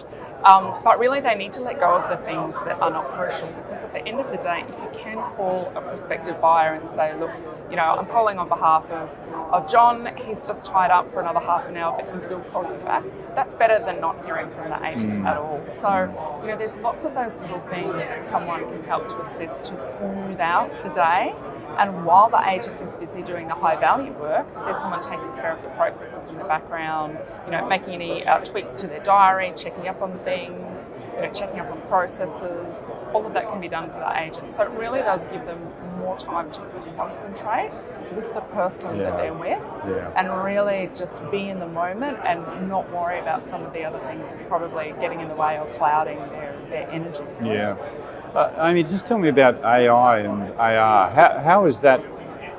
J: But really they need to let go of the things that are not crucial, because at the end of the day, if you can call a prospective buyer and say, look, I'm calling on behalf of John, he's just tied up for another half an hour, but he will call you back. That's better than not hearing from the agent at all. So, there's lots of those little things that someone can help to assist to smooth out the day. And while the agent is busy doing the high value work, there's someone taking care of the processes in the background, making any tweaks to their diary, checking up on things, checking up on processes. All of that can be done for the agent. So it really does give them more time to concentrate with the person that they're with and really just be in the moment and not worry about some of the other things that's probably getting in the way or clouding their energy.
B: Yeah. Aimee, just tell me about AI and AR. How is that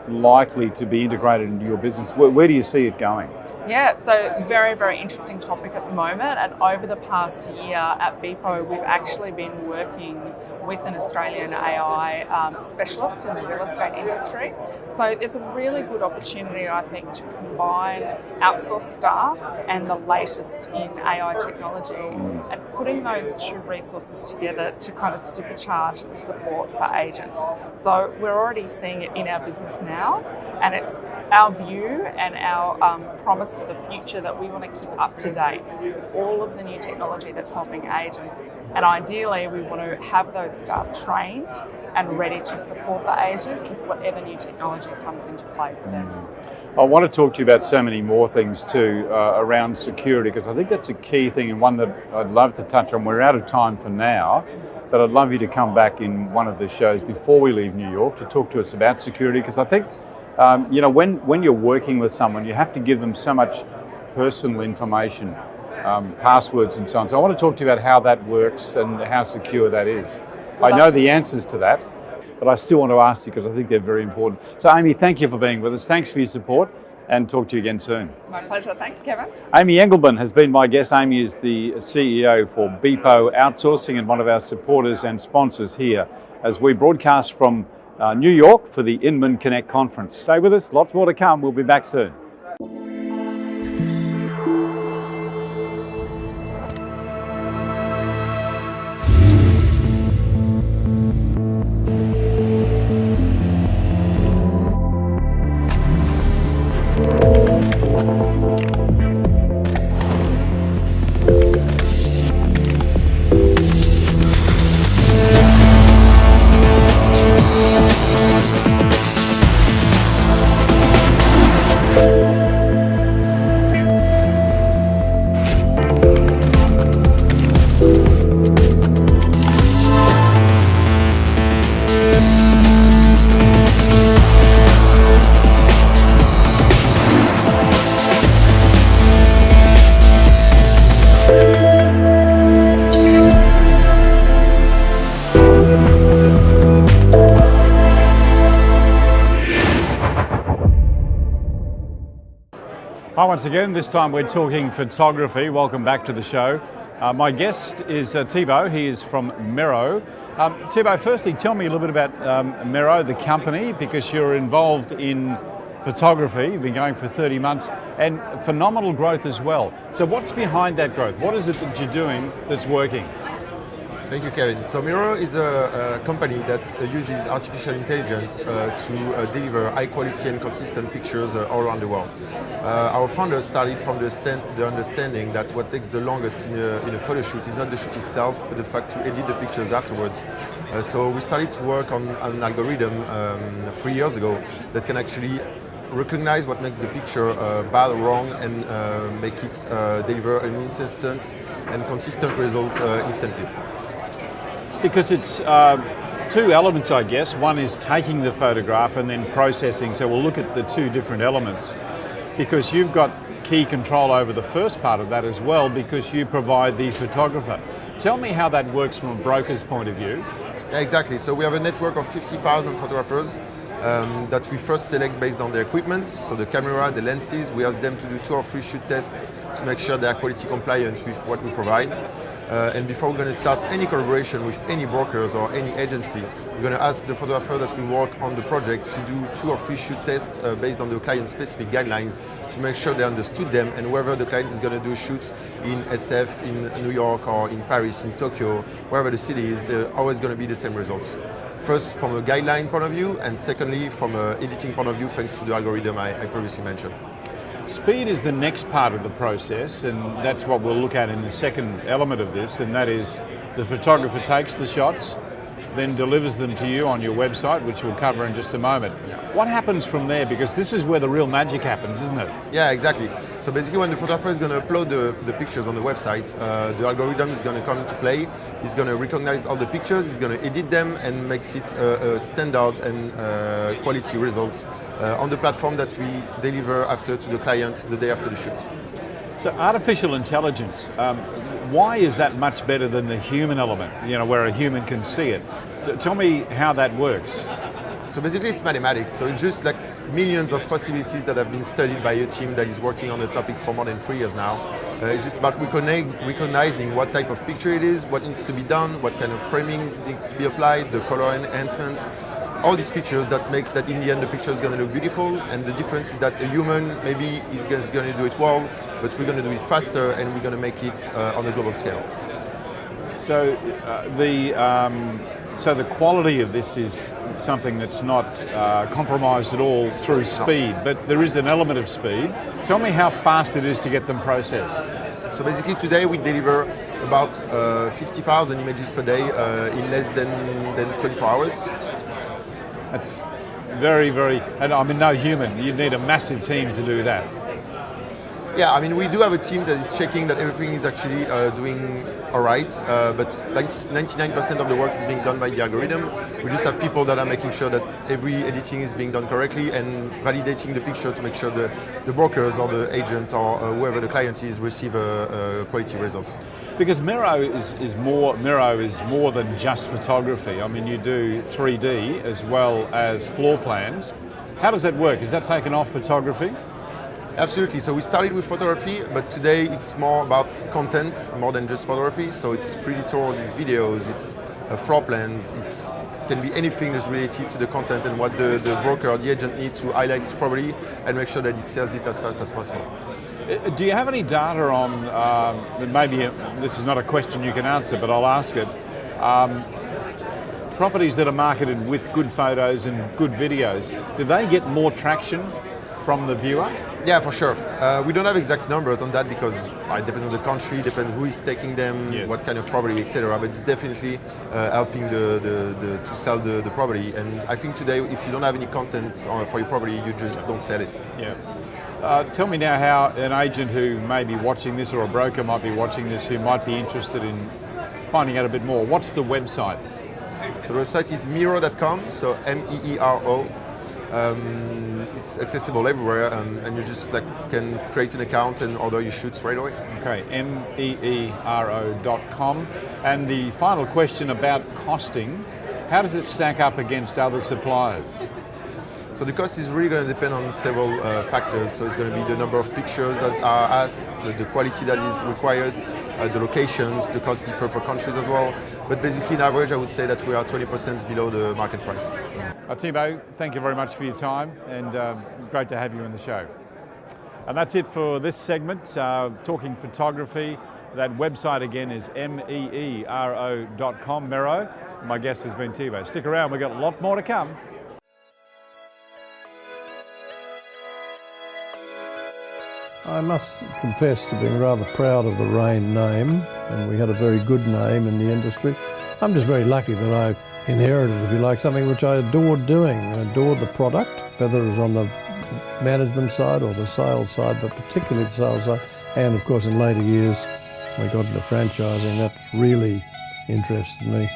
B: likely to be integrated into your business? Where do you see it going?
J: Yeah, so very, very interesting topic at the moment. And over the past year at Beepo, we've actually been working with an Australian AI specialist in the real estate industry. So there's a really good opportunity, I think, to combine outsourced staff and the latest in AI technology and putting those two resources together to kind of supercharge the support for agents. So we're already seeing it in our business now, and it's our view and our promise for the future that we want to keep up to date with all of the new technology that's helping agents. And ideally, we want to have those staff trained and ready to support the agent with whatever new technology comes into play for them.
B: I want to talk to you about so many more things too around security, because I think that's a key thing and one that I'd love to touch on. We're out of time for now, but I'd love you to come back in one of the shows before we leave New York to talk to us about security, because I think when you're working with someone, you have to give them so much personal information, passwords and so on. So I want to talk to you about how that works and how secure that is. I know the answers to that, but I still want to ask you because I think they're very important. So Aimee, thank you for being with us. Thanks for your support, and talk to you again soon.
J: My pleasure. Thanks, Kevin.
B: Aimee Engelmann has been my guest. Aimee is the CEO for Beepo Outsourcing and one of our supporters and sponsors here as we broadcast from New York for the Inman Connect conference. Stay with us, lots more to come. We'll be back soon. Hi once again, this time we're talking photography. Welcome back to the show. My guest is Thibault. He is from Mero. Thibault, firstly, tell me a little bit about Mero, the company, because you're involved in photography. You've been going for 30 months and phenomenal growth as well. So what's behind that growth? What is it that you're doing that's working?
K: Thank you, Kevin. So Miro is a company that uses artificial intelligence to deliver high quality and consistent pictures all around the world. Our founders started from the understanding that what takes the longest in a photo shoot is not the shoot itself, but the fact to edit the pictures afterwards. So we started to work on an algorithm 3 years ago that can actually recognize what makes the picture bad or wrong and make it deliver an instant and consistent result instantly.
B: Because it's two elements, I guess. One is taking the photograph and then processing. So we'll look at the two different elements. Because you've got key control over the first part of that as well, because you provide the photographer. Tell me how that works from a broker's point of view.
K: Yeah, exactly. So we have a network of 50,000 photographers that we first select based on their equipment. So the camera, the lenses, we ask them to do 2 or 3 shoot tests to make sure they are quality compliant with what we provide. And before we're going to start any collaboration with any brokers or any agency, we're going to ask the photographer that we work on the project to do 2 or 3 shoot tests based on the client's specific guidelines to make sure they understood them, and wherever the client is going to do a shoot in SF, in New York or in Paris, in Tokyo, wherever the city is, they're always going to be the same results. First from a guideline point of view, and secondly from an editing point of view, thanks to the algorithm I previously mentioned.
B: Speed is the next part of the process, and that's what we'll look at in the second element of this, and that is the photographer takes the shots, then delivers them to you on your website, which we'll cover in just a moment. What happens from there? Because this is where the real magic happens, isn't it?
K: Yeah, exactly. So basically when the photographer is going to upload the pictures on the website, the algorithm is going to come into play. He's going to recognize all the pictures, he's going to edit them and makes it a standard and quality results on the platform that we deliver after to the client the day after the shoot.
B: So artificial intelligence, why is that much better than the human element, where a human can see it? Tell me how that works.
K: So basically it's mathematics, so it's just like millions of possibilities that have been studied by a team that is working on the topic for more than 3 years now. It's just about recognizing what type of picture it is, what needs to be done, what kind of framings needs to be applied, the color enhancements, all these features that makes that in the end the picture is going to look beautiful, and the difference is that a human maybe is going to do it well, but we're going to do it faster and we're going to make it on a global scale.
B: So the quality of this is something that's not compromised at all through speed, but there is an element of speed. Tell me how fast it is to get them processed.
K: So basically today we deliver about 50,000 images per day in less than 24 hours.
B: That's very, very, and I mean no human, you'd need a massive team to do that.
K: Yeah, I mean we do have a team that is checking that everything is actually doing all right, but 99% of the work is being done by the algorithm. We just have people that are making sure that every editing is being done correctly and validating the picture to make sure the brokers or the agent or whoever the client is receive a quality result.
B: Because Miro is more than just photography. I mean, you do 3D as well as floor plans. How does that work? Is that taken off photography?
K: Absolutely. So we started with photography, but today it's more about content more than just photography. So it's 3D tours, it's videos, it's floor plans, it can be anything that's related to the content and what the broker or the agent need to highlight its property and make sure that it sells it as fast as possible.
B: Do you have any data on, maybe this is not a question you can answer, but I'll ask it, properties that are marketed with good photos and good videos, do they get more traction from the viewer?
K: Yeah, for sure. We don't have exact numbers on that because it depends on the country, depends who is taking them, yes, what kind of property, etc. But it's definitely helping to sell the property. And I think today, if you don't have any content for your property, you just don't sell it.
B: Yeah. Tell me now how an agent who may be watching this or a broker might be watching this who might be interested in finding out a bit more. What's the website?
K: So the website is Miro.com, so MEERO. It's accessible everywhere, and you just can create an account and order your shoots right away.
B: Okay, MEERO.com. And the final question about costing, how does it stack up against other suppliers?
K: So the cost is really going to depend on several factors. So it's going to be the number of pictures that are asked, the quality that is required, the locations, the cost differ per countries as well. But basically, in average, I would say that we are 20% below the market price.
B: Thibault, thank you very much for your time, and great to have you in the show. And that's it for this segment, talking photography That website again is meero.com, Mero. My guest has been Thibault. Stick around, we've got a lot more to come.
A: I must confess to being rather proud of the Raine name, and we had a very good name in the industry. I'm just very lucky that I inherited, if you like, something which I adored doing. I adored the product, whether it was on the management side or the sales side, but particularly the sales side. And of course, in later years, we got into franchising. That really interested me.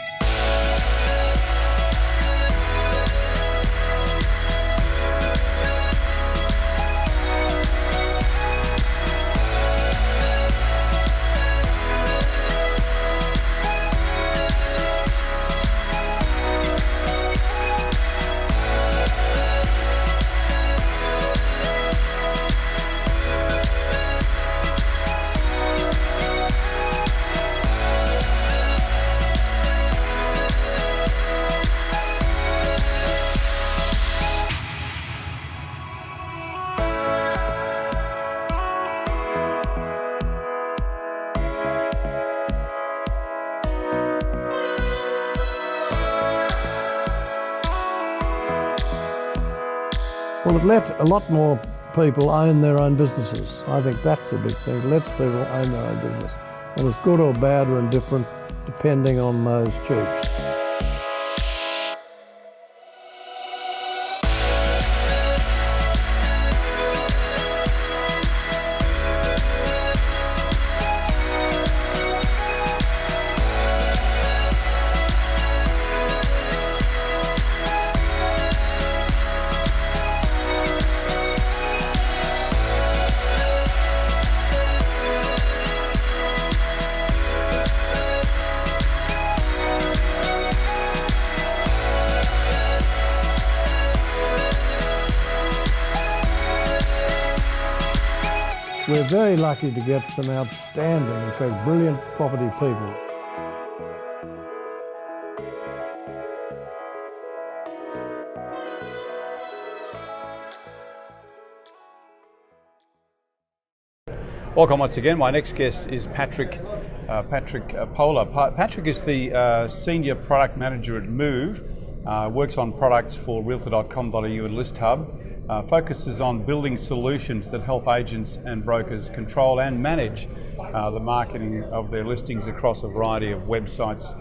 A: Well, it let a lot more people own their own businesses. I think that's the big thing. It lets people own their own business. And it's good or bad or indifferent, depending on those chiefs. We're very lucky to get some outstanding, in fact, brilliant property people.
B: Welcome once again. My next guest is Patrick Pohler. Patrick is the Senior Product Manager at Move, works on products for realtor.com.au and ListHub. Focuses on building solutions that help agents and brokers control and manage the marketing of their listings across a variety of websites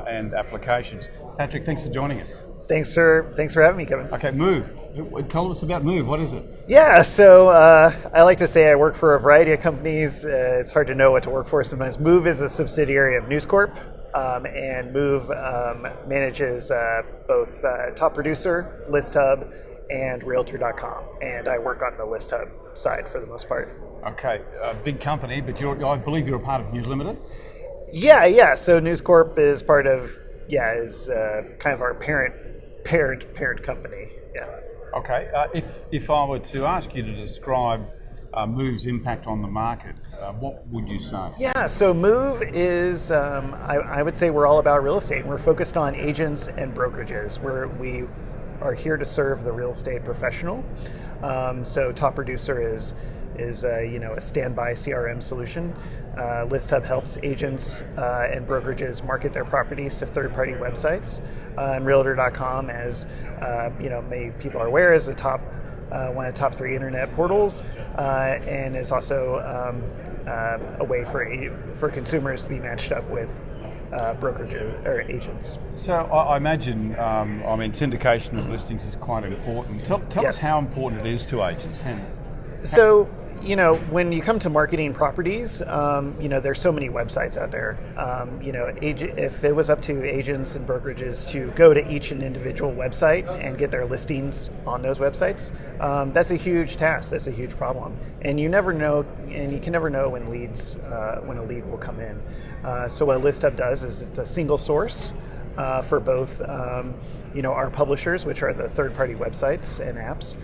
B: and applications. Patrick, thanks for joining us.
L: Thanks for having me, Kevin.
B: Okay, Move. Tell us about Move. What is it?
L: Yeah, so I like to say I work for a variety of companies. It's hard to know what to work for sometimes. Move is a subsidiary of News Corp, and Move manages both Top Producer, ListHub, and Realtor.com, and I work on the ListHub side for the most part.
B: Okay, big company, but I believe you're a part of News Limited?
L: Yeah. So News Corp is part of, is kind of our parent company. Yeah.
B: Okay, if I were to ask you to describe Move's impact on the market, what would you say?
L: Yeah, so Move is, I would say we're all about real estate. We're focused on agents and brokerages. We are here to serve the real estate professional. So Top Producer is a standby CRM solution. ListHub helps agents and brokerages market their properties to third-party websites. And Realtor.com, as many people are aware, is one of the top 3 internet portals, and is also a way for consumers to be matched up with brokerages or agents.
B: So I imagine, syndication of listings is quite important. Tell us how important it is to agents.
L: So, when you come to marketing properties, there's so many websites out there. If it was up to agents and brokerages to go to each and individual website and get their listings on those websites, that's a huge task. That's a huge problem, and you never know, and you can never know when a lead will come in. So what ListHub does is it's a single source for both, our publishers, which are the third-party websites and apps,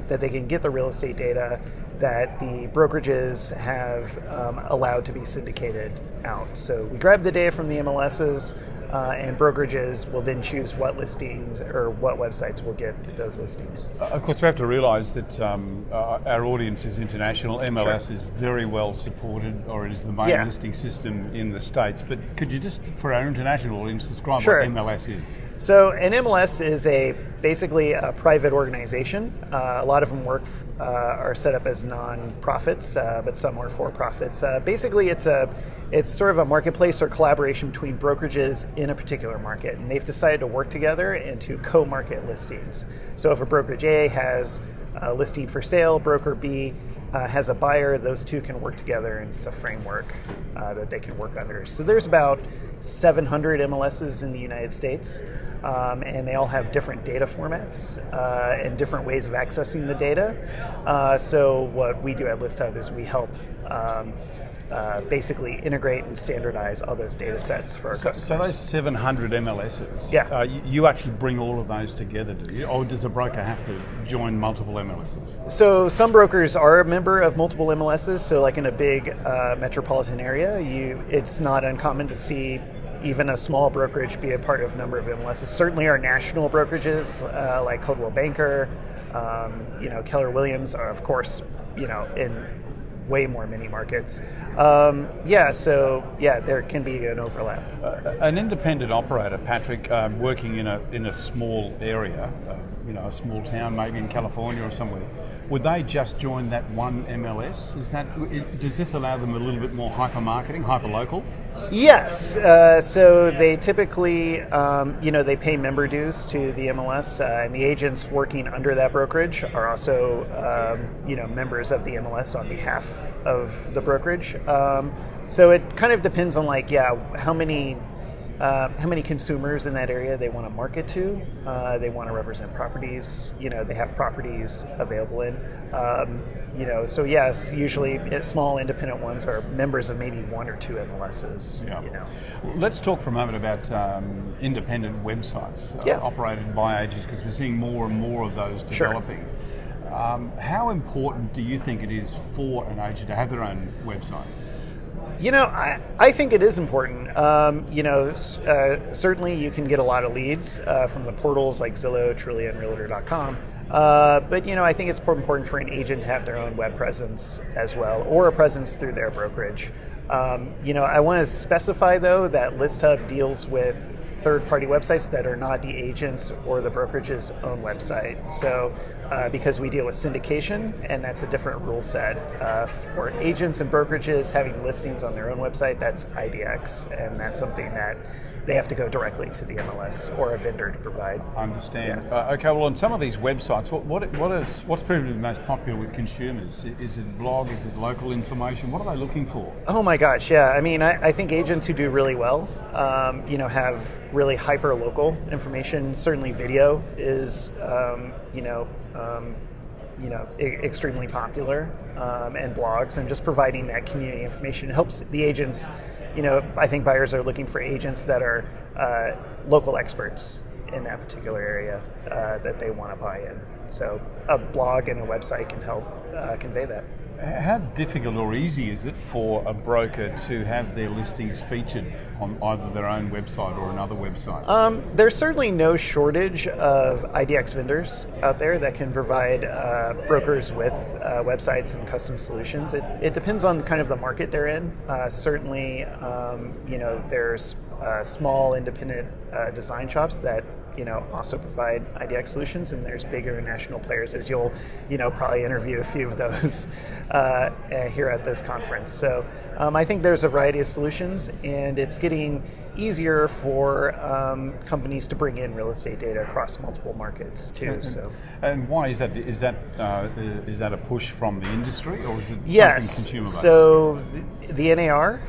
L: that they can get the real estate data that the brokerages have allowed to be syndicated out. So we grab the data from the MLSs, and brokerages will then choose what listings or what websites will get those listings.
B: Of course, we have to realise that our audience is international. MLS
L: Sure.
B: is very well supported, or it is the main listing system in the States. But could you just, for our international audience, describe
L: Sure.
B: what MLS is?
L: So an MLS is basically a private organization. A lot of them are set up as non-profits, but some are for-profits. Basically, it's sort of a marketplace or collaboration between brokerages in a particular market, and they've decided to work together and to co-market listings. So if a brokerage A has a listing for sale, broker B has a buyer, those two can work together, and it's a framework that they can work under. So there's about 700 MLSs in the United States, and they all have different data formats and different ways of accessing the data. So what we do at ListHub is we help basically integrate and standardize all those data sets for our customers.
B: So those 700 MLSs,
L: Yeah.
B: You actually bring all of those together, do you? Or does a broker have to join multiple MLSs?
L: So some brokers are a member of multiple MLSs. So like in a big metropolitan area, it's not uncommon to see even a small brokerage be a part of a number of MLSs. Certainly our national brokerages like Coldwell Banker, Keller Williams are of course, in way more mini markets. There can be an overlap.
B: An independent operator, Patrick, working in a small area, a small town, maybe in California or somewhere, would they just join that one MLS? Does this allow them a little bit more hyper marketing, hyper local?
L: Yes. So they typically, they pay member dues to the MLS, and the agents working under that brokerage are also, members of the MLS on behalf of the brokerage. So it kind of depends on how many consumers in that area they want to market to. They want to represent properties. They have properties available in. So yes, usually small independent ones are members of maybe one or two MLSs.
B: Yeah. Let's talk for a moment about independent websites operated by agents, because we're seeing more and more of those developing. Sure. How important do you think it is for an agent to have their own website?
L: I think it is important. Certainly you can get a lot of leads from the portals like Zillow, Trulia, and Realtor.com. But I think it's important for an agent to have their own web presence as well, or a presence through their brokerage. I want to specify though that ListHub deals with third-party websites that are not the agent's or the brokerage's own website. So because we deal with syndication, and that's a different rule set. For agents and brokerages having listings on their own website, that's IDX, and that's something that they have to go directly to the MLS or a vendor to provide.
B: I understand. Yeah. Okay, well, on some of these websites, what's proving to be most popular with consumers? Is it blog? Is it local information? What are they looking for?
L: Oh my gosh, yeah. I mean, I think agents who do really well, have really hyper local information. Certainly, video is, extremely popular, and blogs, and just providing that community information helps the agents. I think buyers are looking for agents that are local experts in that particular area that they want to buy in. So a blog and a website can help convey that.
B: How difficult or easy is it for a broker to have their listings featured on either their own website or another website?
L: There's certainly no shortage of IDX vendors out there that can provide brokers with websites and custom solutions. It depends on kind of the market they're in. Certainly, there's small independent design shops that also provide IDX solutions, and there's bigger national players, as you'll probably interview a few of those here at this conference. So I think there's a variety of solutions, and it's getting easier for companies to bring in real estate data across multiple markets too.
B: Mm-hmm.
L: So,
B: and why is that? Is that a push from the industry, or is it
L: yes,
B: something consumer-based?
L: So the NAR,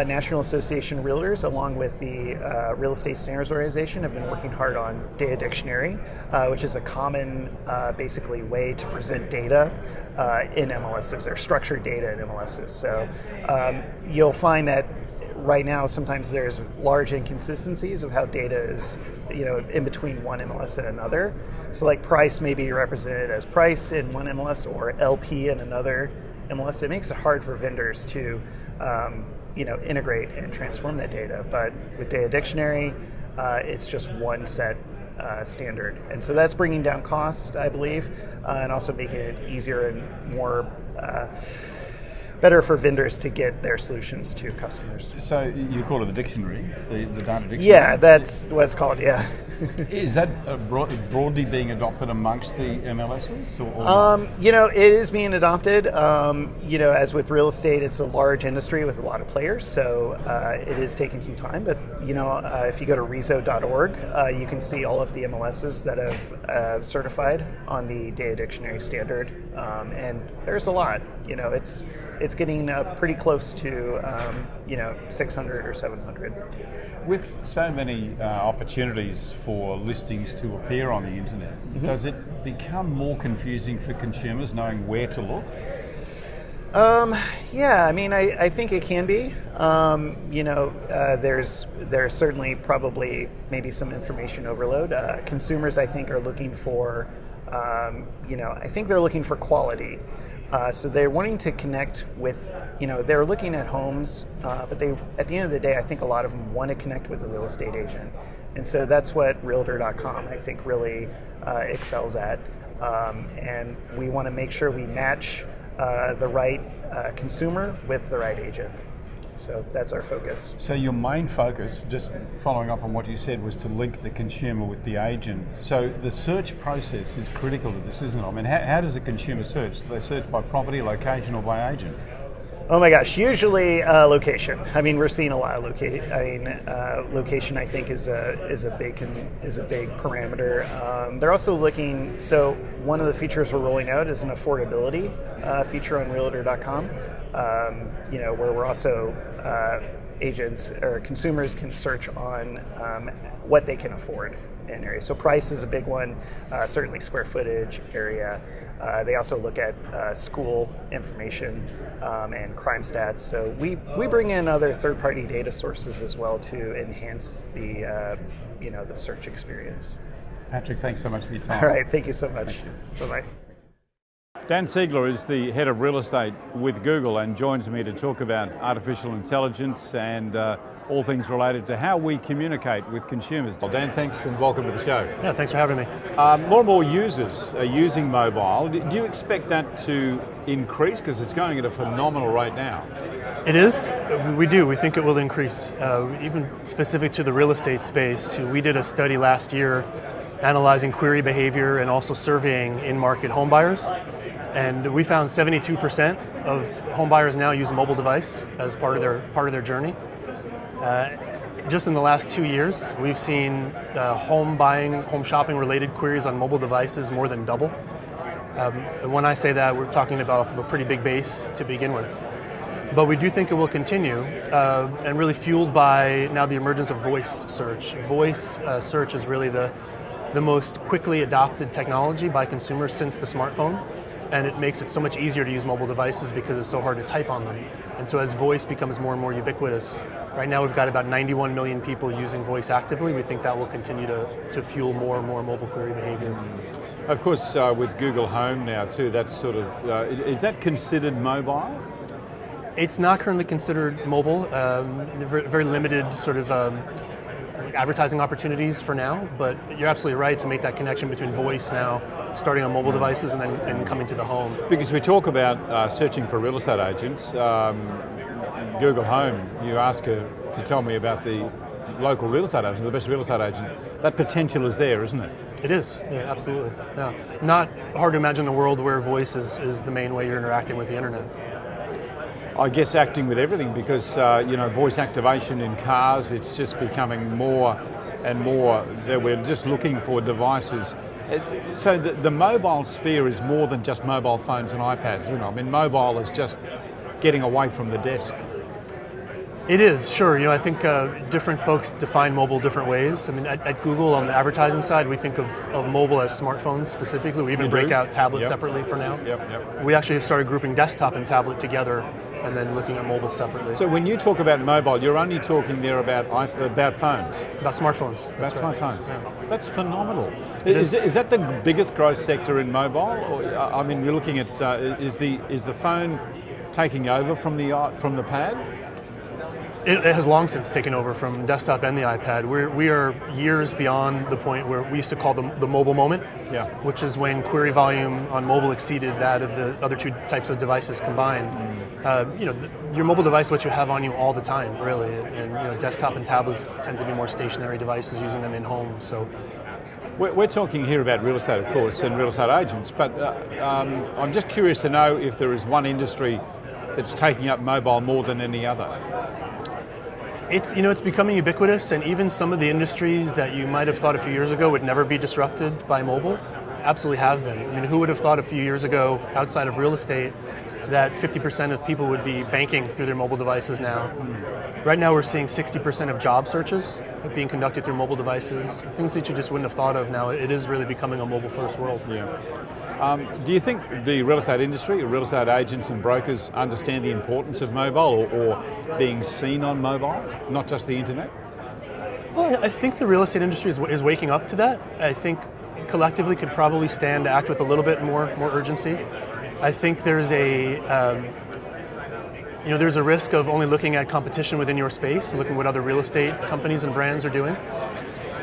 L: National Association of Realtors, along with the Real Estate Standards Organization, have been working hard on data dictionary, which is a common, basically, way to present data in MLSs, or structured data in MLSs. So you'll find that right now sometimes there's large inconsistencies of how data is, in between one MLS and another. So like price may be represented as price in one MLS or LP in another MLS. It makes it hard for vendors to integrate and transform that data. But with Data Dictionary, it's just one set standard. And so that's bringing down cost, I believe, and also making it easier and more better for vendors to get their solutions to customers.
B: So you call it the dictionary, the data dictionary?
L: Yeah, that's what it's called, yeah.
B: Is that broadly being adopted amongst the MLSs? Or
L: it is being adopted. As with real estate, it's a large industry with a lot of players, so it is taking some time. But, if you go to reso.org, you can see all of the MLSs that have certified on the Data Dictionary standard. And there's a lot. It's getting pretty close to 600 or 700.
B: With so many opportunities for listings to appear on the internet, does it become more confusing for consumers knowing where to look?
L: I think it can be. There's certainly probably maybe some information overload. Consumers, I think, are looking for, I think they're looking for quality. So they're wanting to connect with, they're looking at homes, but at the end of the day, I think a lot of them want to connect with a real estate agent. And so that's what Realtor.com, I think, really excels at. And we want to make sure we match the right consumer with the right agent. So that's our focus.
B: So your main focus, just following up on what you said, was to link the consumer with the agent. So the search process is critical to this, isn't it? I mean, how does the consumer search? Do they search by property, location, or by agent?
L: Oh my gosh, usually location. I mean, we're seeing a lot of location. Location, I think, is a big parameter. They're also looking. So one of the features we're rolling out is an affordability feature on Realtor.com. Where we're also agents or consumers can search on what they can afford in an area. So price is a big one, certainly square footage, area. They also look at school information and crime stats. So we bring in other third-party data sources as well to enhance the the search experience.
B: Patrick, thanks so much for your time.
L: All right, thank you so much. Bye-bye.
B: Dan Siegler is the head of real estate with Google and joins me to talk about artificial intelligence and all things related to how we communicate with consumers. Well, Dan, thanks and welcome to the show.
M: Yeah, thanks for having me.
B: More and more users are using mobile. Do you expect that to increase? Because it's going at a phenomenal rate now.
M: It is. We do. We think it will increase. Even specific to the real estate space, we did a study last year analyzing query behavior and also surveying in-market home buyers. And we found 72% of home buyers now use a mobile device as part of their journey. Just in the last 2 years, we've seen home buying, home shopping related queries on mobile devices more than double. When I say that, we're talking about a pretty big base to begin with. But we do think it will continue, and really fueled by now the emergence of voice search. Voice search is really the most quickly adopted technology by consumers since the smartphone. And it makes it so much easier to use mobile devices because it's so hard to type on them. And so as voice becomes more and more ubiquitous, right now we've got about 91 million people using voice actively. We think that will continue to fuel more and more mobile query behavior.
B: Of course, with Google Home now too, that's sort of, is that considered mobile?
M: It's not currently considered mobile. Very limited sort of advertising opportunities for now, but you're absolutely right to make that connection between voice now, starting on mobile devices and then coming to the home.
B: Because we talk about searching for real estate agents, Google Home, you ask her to tell me about the local real estate agent, the best real estate agent. That potential is there, isn't it?
M: It is, yeah, absolutely. Yeah. Not hard to imagine a world where voice is the main way you're interacting with the internet.
B: I guess acting with everything because, voice activation in cars, it's just becoming more and more that we're just looking for devices. So the mobile sphere is more than just mobile phones and iPads, isn't it? I mean, mobile is just getting away from the desk.
M: It is, sure. I think different folks define mobile different ways. I mean, at Google, on the advertising side, we think of mobile as smartphones specifically. We even break out tablets separately for now.
B: Yep.
M: We actually have started grouping desktop and tablet together and then looking at mobile separately.
B: So when you talk about mobile, you're only talking there about phones?
M: About smartphones.
B: About smartphones.
M: Yeah.
B: That's phenomenal. Is that the biggest growth sector in mobile? Or, I mean, you're looking at, is the phone taking over from the pad?
M: It has long since taken over from desktop and the iPad. We are years beyond the point where we used to call the mobile moment, which is when query volume on mobile exceeded that of the other two types of devices combined. Your mobile device is what you have on you all the time, really, and desktop and tablets tend to be more stationary devices using them in home. So.
B: We're talking here about real estate, of course, and real estate agents, but I'm just curious to know if there is one industry that's taking up mobile more than any other.
M: It's becoming ubiquitous, and even some of the industries that you might have thought a few years ago would never be disrupted by mobile absolutely have been. I mean, who would have thought a few years ago, outside of real estate, that 50% of people would be banking through their mobile devices now? Right now we're seeing 60% of job searches being conducted through mobile devices, things that you just wouldn't have thought of now. It is really becoming a mobile-first world.
B: Do you think the real estate industry, real estate agents and brokers understand the importance of mobile or being seen on mobile, not just the internet?
M: Well, I think the real estate industry is waking up to that. I think collectively could probably stand to act with a little bit more urgency. I think there's there's a risk of only looking at competition within your space and looking at what other real estate companies and brands are doing.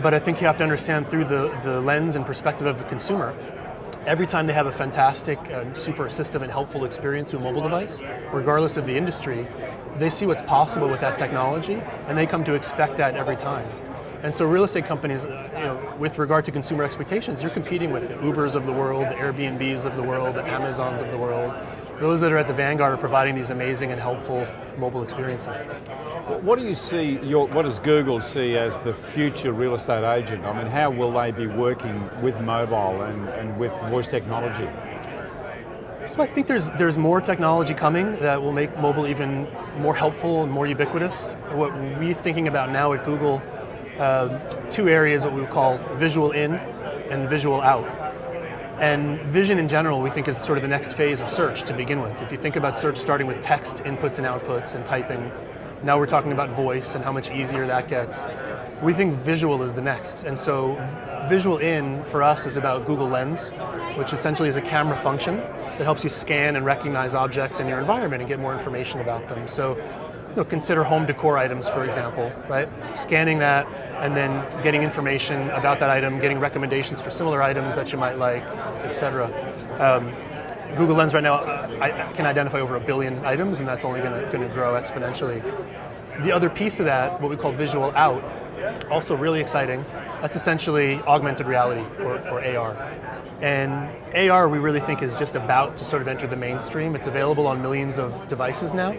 M: But I think you have to understand through the lens and perspective of the consumer. Every time they have a fantastic, super assistive and helpful experience through a mobile device, regardless of the industry, they see what's possible with that technology, and they come to expect that every time. And so real estate companies, with regard to consumer expectations, you're competing with the Ubers of the world, the Airbnbs of the world, the Amazons of the world. Those that are at the vanguard are providing these amazing and helpful mobile experiences.
B: What do you see, what does Google see as the future real estate agent? I mean, how will they be working with mobile and with voice technology?
M: So I think there's more technology coming that will make mobile even more helpful and more ubiquitous. What we're thinking about now at Google, two areas, what we would call visual in and visual out. And vision in general, we think, is sort of the next phase of search to begin with. If you think about search starting with text inputs and outputs and typing, now we're talking about voice and how much easier that gets. We think visual is the next. And so visual in for us is about Google Lens, which essentially is a camera function that helps you scan and recognize objects in your environment and get more information about them. So consider home decor items, for example, right? Scanning that and then getting information about that item, getting recommendations for similar items that you might like, etc. Google Lens right now can identify over 1 billion items, and that's only going to grow exponentially. The other piece of that, what we call visual out, also really exciting. That's essentially augmented reality or AR. And AR we really think is just about to sort of enter the mainstream. It's available on millions of devices now.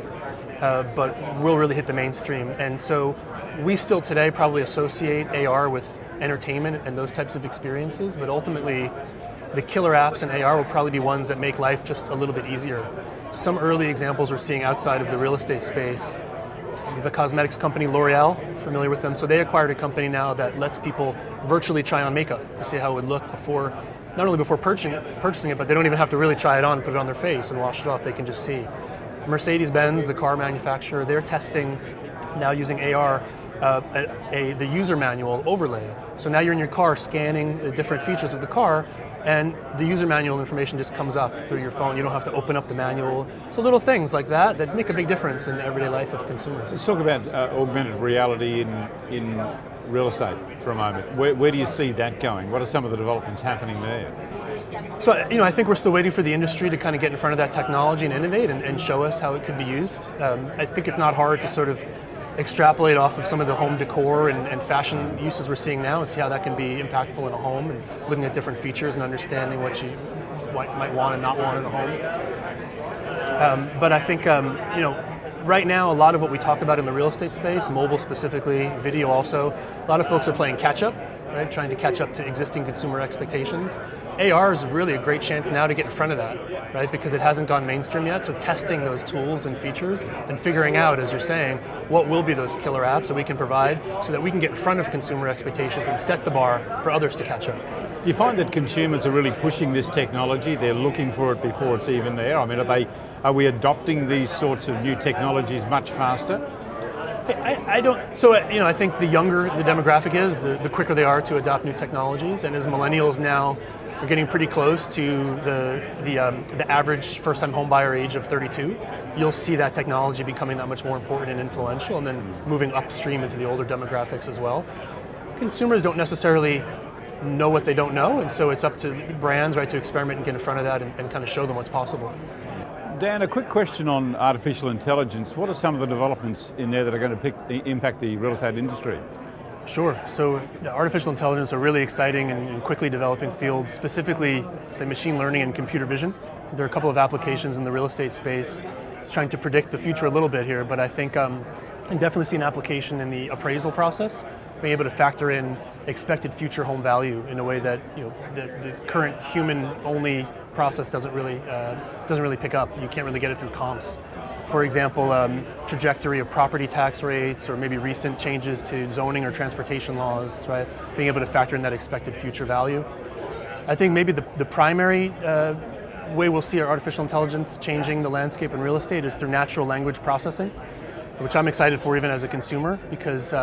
M: But will really hit the mainstream. And so we still today probably associate AR with entertainment and those types of experiences, but ultimately the killer apps in AR will probably be ones that make life just a little bit easier. Some early examples we're seeing outside of the real estate space, the cosmetics company L'Oreal, familiar with them? So they acquired a company now that lets people virtually try on makeup to see how it would look before, not only before purchasing it, but they don't even have to really try it on and put it on their face and wash it off, they can just see. Mercedes-Benz, the car manufacturer, they're testing now using AR the user manual overlay. So now you're in your car scanning the different features of the car, and the user manual information just comes up through your phone. You don't have to open up the manual. So little things like that make a big difference in the everyday life of consumers.
B: Let's talk about augmented reality in real estate for a moment. Where do you see that going? What are some of the developments happening there?
M: So, I think we're still waiting for the industry to kind of get in front of that technology and innovate and show us how it could be used. I think it's not hard to sort of extrapolate off of some of the home decor and fashion uses we're seeing now and see how that can be impactful in a home and looking at different features and understanding what you might want and not want in a home. But I think, right now, a lot of what we talk about in the real estate space, mobile specifically, video also, a lot of folks are playing catch-up, right? Trying to catch up to existing consumer expectations. AR is really a great chance now to get in front of that, right? Because it hasn't gone mainstream yet, so testing those tools and features and figuring out, as you're saying, what will be those killer apps that we can provide so that we can get in front of consumer expectations and set the bar for others to catch up.
B: Do you find that consumers are really pushing this technology? They're looking for it before it's even there? I mean, are we adopting these sorts of new technologies much faster?
M: I don't. So I think the younger the demographic is, the quicker they are to adopt new technologies. And as millennials now, we're getting pretty close to the average first-time home buyer age of 32. you'll see that technology becoming that much more important and influential, and then moving upstream into the older demographics as well. Consumers don't necessarily know what they don't know, and so it's up to brands, right, to experiment and get in front of that and kind of show them what's possible.
B: Dan, a quick question on artificial intelligence. What are some of the developments in there that are going to impact the real estate industry?
M: Sure. So artificial intelligence are really exciting and quickly developing field, specifically, say, machine learning and computer vision. There are a couple of applications in the real estate space. It's trying to predict the future a little bit here, but I think I definitely see an application in the appraisal process, being able to factor in expected future home value in a way that the current human-only process doesn't really pick up. You can't really get it through comps. For example, trajectory of property tax rates, or maybe recent changes to zoning or transportation laws, right? Being able to factor in that expected future value. I think maybe the primary way we'll see our artificial intelligence changing the landscape in real estate is through natural language processing, which I'm excited for even as a consumer, because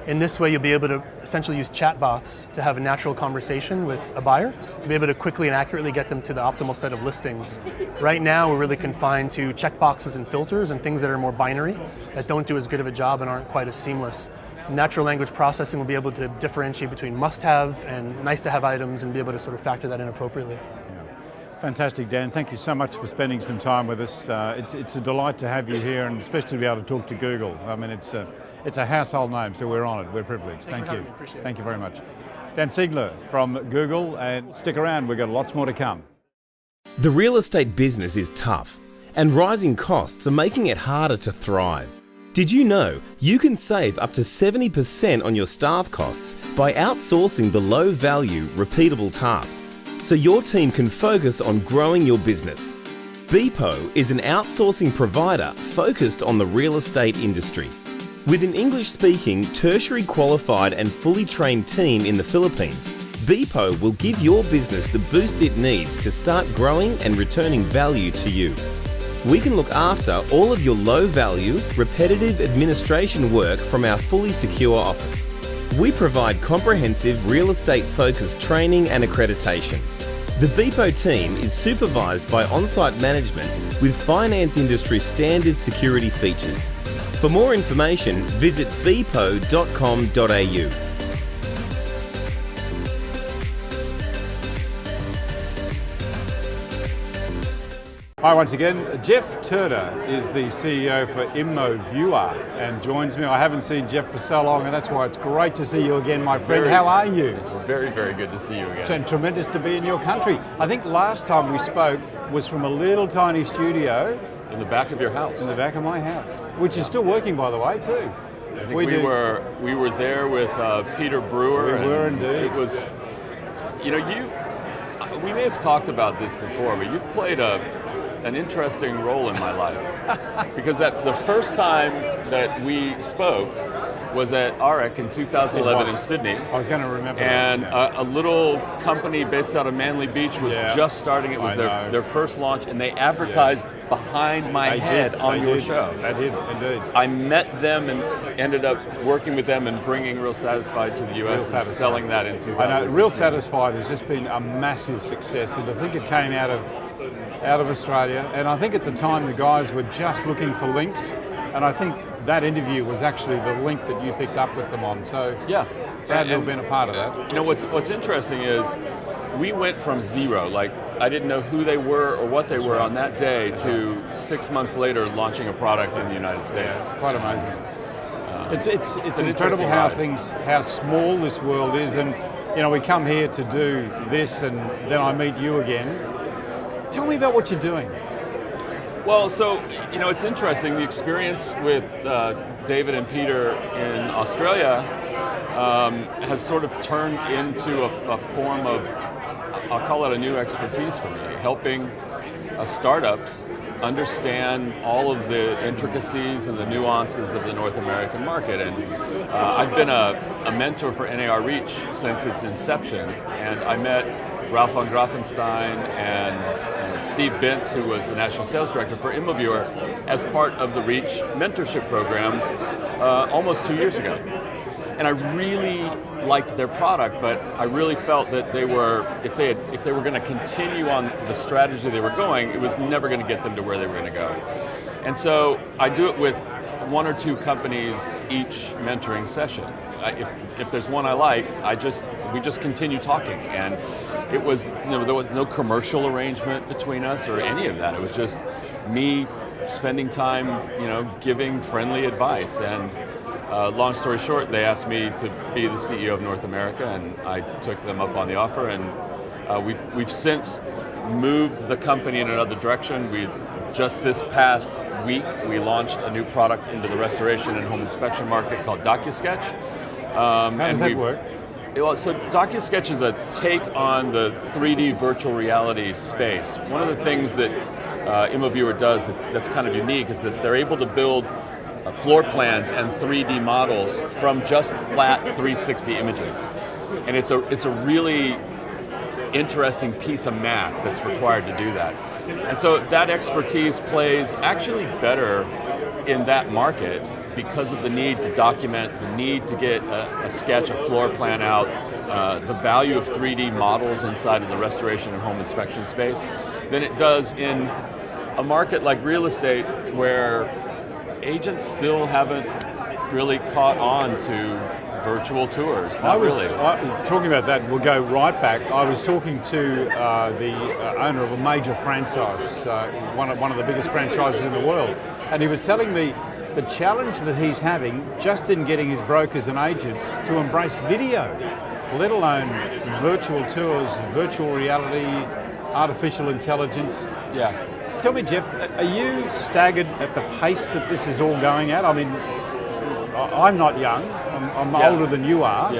M: in this way you'll be able to essentially use chatbots to have a natural conversation with a buyer, to be able to quickly and accurately get them to the optimal set of listings. Right now we're really confined to checkboxes and filters and things that are more binary, that don't do as good of a job and aren't quite as seamless. Natural language processing will be able to differentiate between must-have and nice-to-have items and be able to sort of factor that in appropriately.
B: Fantastic, Dan. Thank you so much for spending some time with us. It's a delight to have you here, and especially to be able to talk to Google. I mean, it's a household name, so we're honoured. We're privileged. Thank you. Thank you very much. Dan Siegler from Google, and stick around. We've got lots more to come.
D: The real estate business is tough, and rising costs are making it harder to thrive. Did you know you can save up to 70% on your staff costs by outsourcing the low-value, repeatable tasks, so your team can focus on growing your business? Beepo is an outsourcing provider focused on the real estate industry. With an English-speaking, tertiary qualified and fully trained team in the Philippines, Beepo will give your business the boost it needs to start growing and returning value to you. We can look after all of your low-value, repetitive administration work from our fully secure office. We provide comprehensive real estate-focused training and accreditation. The Beepo team is supervised by on-site management with finance industry standard security features. For more information, visit beepo.com.au.
B: Hi once again. Jeff Turner is the CEO for ImmoViewer and joins me. I haven't seen Jeff for so long, and that's why it's great to see you again, my friend. How are you?
N: It's very, very good to see you again.
B: And tremendous to be in your country. I think last time we spoke was from a little tiny studio.
N: In the back of your house.
B: In the back of my house, which is still working, by the way, too.
N: I think we were there with Peter Brewer.
B: We were indeed.
N: It was, we may have talked about this before, but you've played an interesting role in my life. Because the first time that we spoke was at AREC in 2011 in Sydney.
B: I was going to remember
N: and
B: that.
N: A little company based out of Manly Beach was just starting. It was their first launch, and they advertised behind my head on your show.
B: I did, indeed.
N: I met them and ended up working with them and bringing Real Satisfied to the US and selling that in 2016.
B: I know, Real Satisfied has just been a massive success, and I think it came out of Australia, and I think at the time the guys were just looking for links, and I think that interview was actually the link that you picked up with them on. So
N: yeah,
B: glad to have been a part of that.
N: You know, what's interesting is we went from zero, like I didn't know who they were or what they were on that day, to 6 months later launching a product in the United States.
B: Quite amazing. It's incredible how small this world is, and we come here to do this, and then I meet you again. Tell me about what you're doing.
N: Well, so, it's interesting. The experience with David and Peter in Australia has sort of turned into a form of, I'll call it a new expertise for me, helping startups understand all of the intricacies and the nuances of the North American market. And I've been a mentor for NAR Reach since its inception, and I met Ralph von Grafenstein and Steve Bintz, who was the National Sales Director for ImmoViewer, as part of the Reach mentorship program almost 2 years ago. And I really liked their product, but I really felt that they were, if they were going to continue on the strategy they were going, it was never going to get them to where they were going to go. And so I do it with one or two companies each mentoring session. If there's one I like, we just continue talking. And it was, there was no commercial arrangement between us or any of that. It was just me spending time, giving friendly advice. And long story short, they asked me to be the CEO of North America, and I took them up on the offer. And we've since moved the company in another direction. Just this past week, we launched a new product into the restoration and home inspection market called DocuSketch.
B: How does that work?
N: Well, so DocuSketch is a take on the 3D virtual reality space. One of the things that ImmoViewer does that's kind of unique is that they're able to build floor plans and 3D models from just flat 360 images. And it's a really interesting piece of math that's required to do that. And so that expertise plays actually better in that market because of the need to document, the need to get a sketch, a floor plan out, the value of 3D models inside of the restoration and home inspection space, than it does in a market like real estate where agents still haven't really caught on to virtual tours.
B: Talking about that, we'll go right back. I was talking to the owner of a major franchise, one of the biggest franchises in the world, and he was telling me the challenge that he's having just in getting his brokers and agents to embrace video, let alone virtual tours, virtual reality, artificial intelligence.
N: Yeah.
B: Tell me, Jeff, are you staggered at the pace that this is all going at? I mean, I'm not young, I'm older than you are,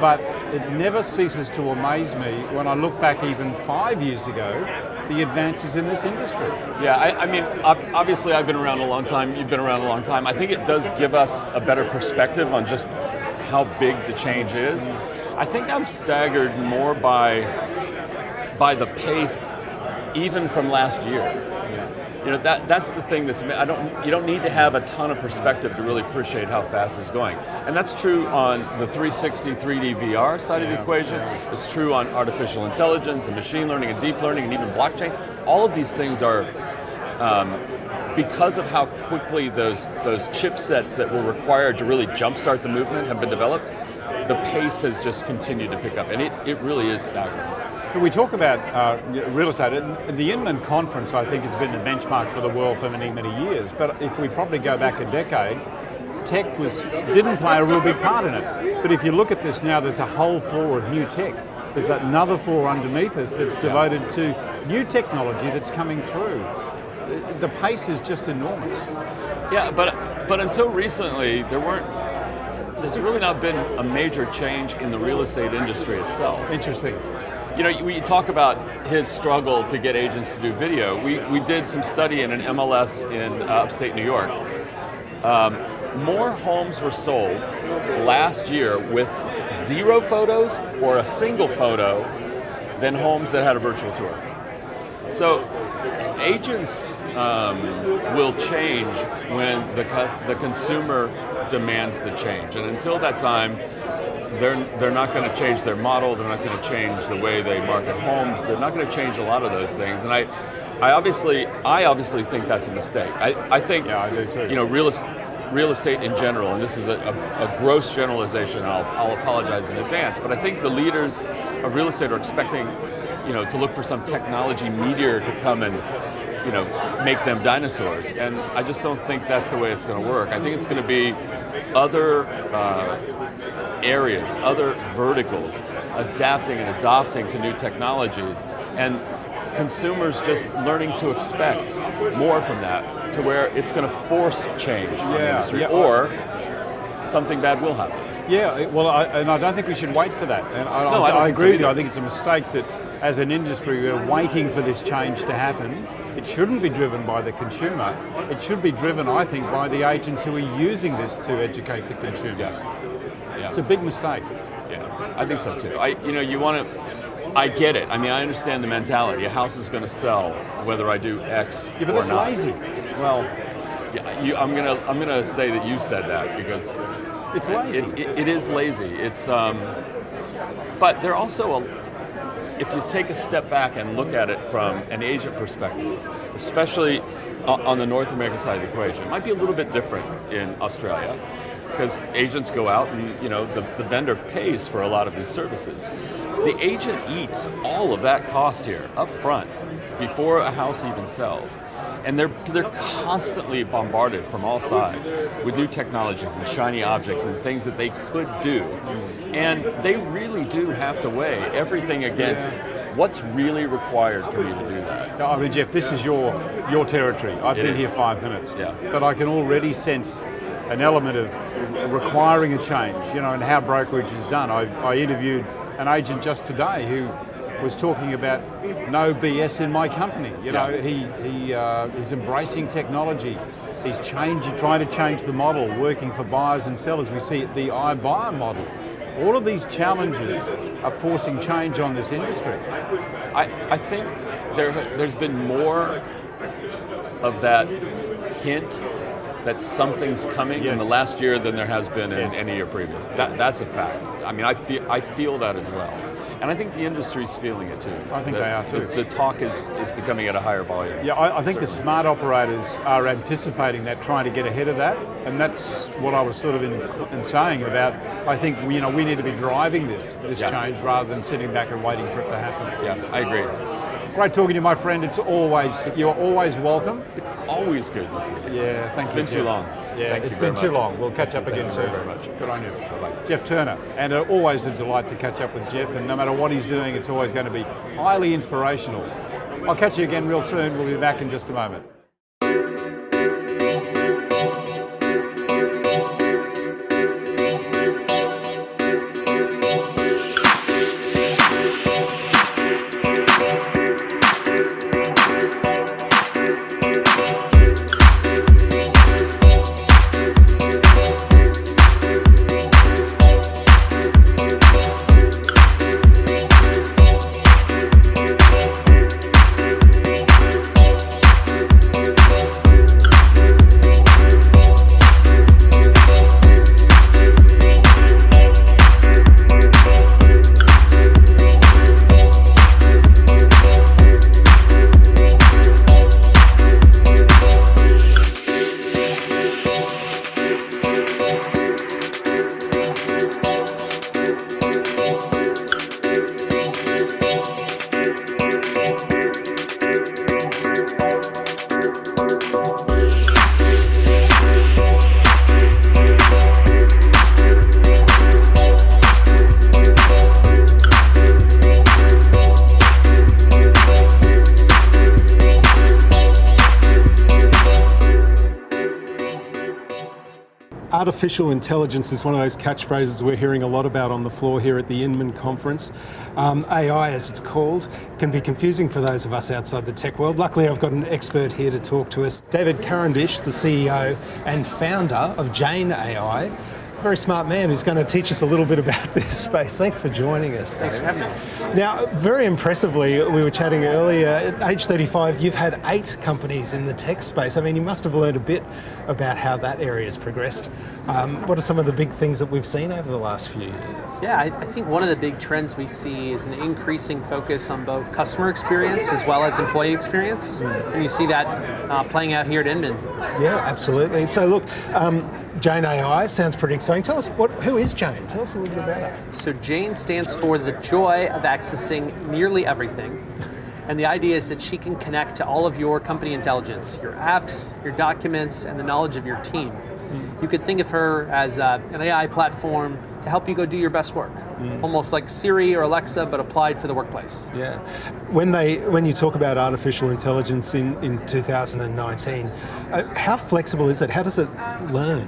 B: but it never ceases to amaze me when I look back even 5 years ago, the advances in this industry.
N: Yeah, I mean, obviously I've been around a long time, you've been around a long time. I think it does give us a better perspective on just how big the change is. I think I'm staggered more by the pace even from last year. That's the thing you don't need to have a ton of perspective to really appreciate how fast it's going. And that's true on the 360 3D VR side of the equation. It's true on artificial intelligence and machine learning and deep learning and even blockchain. All of these things are, because of how quickly those chipsets that were required to really jumpstart the movement have been developed, the pace has just continued to pick up. And it really is staggering.
B: We talk about real estate. The Inman conference, I think, has been the benchmark for the world for many, many years. But if we probably go back a decade, tech didn't play a real big part in it. But if you look at this now, there's a whole floor of new tech. There's another floor underneath us that's devoted to new technology that's coming through. The pace is just enormous.
N: Yeah, but until recently, there's really not been a major change in the real estate industry itself.
B: Interesting.
N: We talk about his struggle to get agents to do video. We did some study in an MLS in upstate New York. More homes were sold last year with 0 photos or a single photo than homes that had a virtual tour. So agents will change when the consumer demands the change. And until that time, they're not going to change their model. They're not going to change the way they market homes. They're not going to change a lot of those things. And I obviously think that's a mistake. I think
B: I do too.
N: Real estate in general, and this is a gross generalization. I'll apologize in advance, but I think the leaders of real estate are expecting, to look for some technology meteor to come and, make them dinosaurs. And I just don't think that's the way it's going to work. I think it's going to be other areas, other verticals, adapting and adopting to new technologies, and consumers just learning to expect more from that, to where it's going to force change in the industry, or something bad will happen.
B: Yeah, well, I don't think we should wait for that. And I agree with you. I think it's a mistake that as an industry we're waiting for this change to happen. It shouldn't be driven by the consumer. It should be driven, I think, by the agents who are using this to educate the consumers.
N: Yeah.
B: It's a big mistake.
N: Yeah, I think so too. I get it. I mean, I understand the mentality. A house is going to sell whether I do X or not.
B: Yeah, but that's lazy.
N: Well, yeah, I'm gonna say that you said that because
B: it's lazy.
N: It is lazy. It's but there are also if you take a step back and look at it from an agent perspective, especially on the North American side of the equation, it might be a little bit different in Australia because agents go out and the vendor pays for a lot of these services. The agent eats all of that cost here up front before a house even sells. And they're constantly bombarded from all sides with new technologies and shiny objects and things that they could do. And they really do have to weigh everything against what's really required for me to do that.
B: I mean, Jeff, this is your territory. I've been here 5 minutes, but I can already sense an element of requiring a change, and how brokerage is done. I interviewed an agent just today who was talking about no BS in my company. He's embracing technology. He's trying to change the model, working for buyers and sellers. We see the iBuyer model. All of these challenges are forcing change on this industry.
N: I think there's been more of that hint that something's coming in the last year than there has been in any year previous. That's a fact. I mean, I feel that as well. And I think the industry's feeling it too.
B: I think they are too.
N: The talk is becoming at a higher volume.
B: Yeah, I think the smart operators are anticipating that, trying to get ahead of that. And that's what I was sort of in saying about, I think, we need to be driving this change rather than sitting back and waiting for it to happen.
N: Yeah, I agree.
B: Great talking to you, my friend. You're always welcome.
N: It's always good to see you.
B: Yeah, thanks.
N: It's been too long.
B: Yeah, it's been too long. We'll catch up again soon.
N: Thank you very much.
B: Good on you. Bye-bye. Jeff Turner, and always a delight to catch up with Jeff, and no matter what he's doing, it's always going to be highly inspirational. I'll catch you again real soon. We'll be back in just a moment.
G: Artificial intelligence is one of those catchphrases we're hearing a lot about on the floor here at the Inman conference. AI, as it's called, can be confusing for those of us outside the tech world. Luckily, I've got an expert here to talk to us. David Karandish, the CEO and founder of Jane AI. Very smart man who's going to teach us a little bit about this space. Thanks for joining us, David.
O: Thanks for having me.
G: Now, very impressively, we were chatting earlier, at age 35, you've had 8 companies in the tech space. I mean, you must have learned a bit about how that area has progressed. What are some of the big things that we've seen over the last few years?
O: Yeah, I think one of the big trends we see is an increasing focus on both customer experience as well as employee experience. And you see that playing out here at Inman.
G: Yeah, absolutely. So look, Jane AI sounds pretty exciting. Tell us, who is Jane? Tell us a little bit about her.
O: So Jane stands for the joy of accessing nearly everything. And the idea is that she can connect to all of your company intelligence, your apps, your documents, and the knowledge of your team. You could think of her as an AI platform to help you go do your best work. Almost like Siri or Alexa, but applied for the workplace.
G: Yeah. When you talk about artificial intelligence in 2019, how flexible is it? How does it learn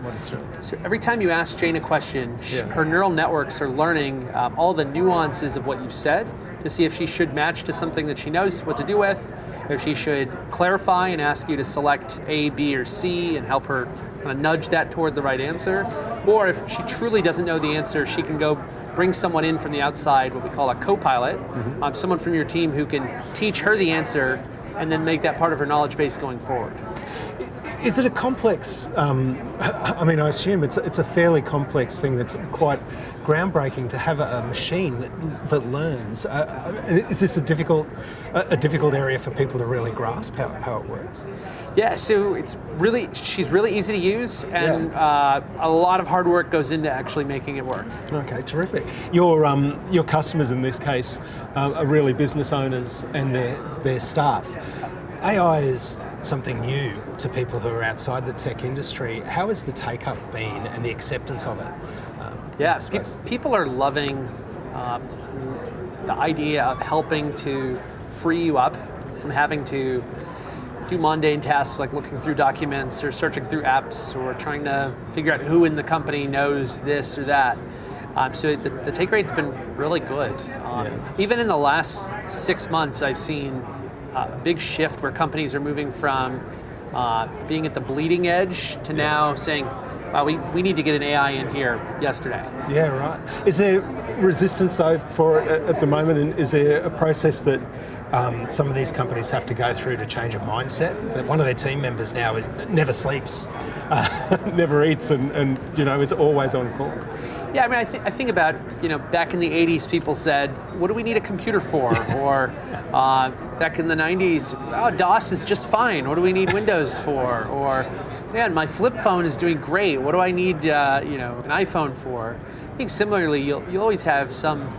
G: what it's doing?
O: So every time you ask Jane a question, her neural networks are learning all the nuances of what you've said to see if she should match to something that she knows what to do with, if she should clarify and ask you to select A, B, or C and help her kind of nudge that toward the right answer. Or if she truly doesn't know the answer, she can go bring someone in from the outside, what we call a co-pilot, someone from your team who can teach her the answer and then make that part of her knowledge base going forward.
G: Is it a complex, I mean, I assume it's a fairly complex thing that's quite groundbreaking to have a machine that learns. Is this a difficult area for people to really grasp how it works?
O: Yeah, so she's really easy to use, and a lot of hard work goes into actually making it work.
G: Okay, terrific. Your customers in this case are really business owners and their staff. AI is something new to people who are outside the tech industry. How has the take-up been and the acceptance of it?
O: People are loving the idea of helping to free you up from having to do mundane tasks like looking through documents or searching through apps or trying to figure out who in the company knows this or that. So the take rate's been really good. Even in the last 6 months, I've seen a big shift where companies are moving from being at the bleeding edge to now saying, wow, we need to get an AI in here yesterday.
G: Yeah, right. Is there resistance though for it at the moment, and is there a process that some of these companies have to go through to change a mindset? That one of their team members now never sleeps, never eats, and is always on call.
O: Yeah, I mean, I think about, back in the 80s, people said, what do we need a computer for? Or back in the 90s, oh, DOS is just fine. What do we need Windows for? Or, man, my flip phone is doing great. What do I need, an iPhone for? I think similarly, you'll always have some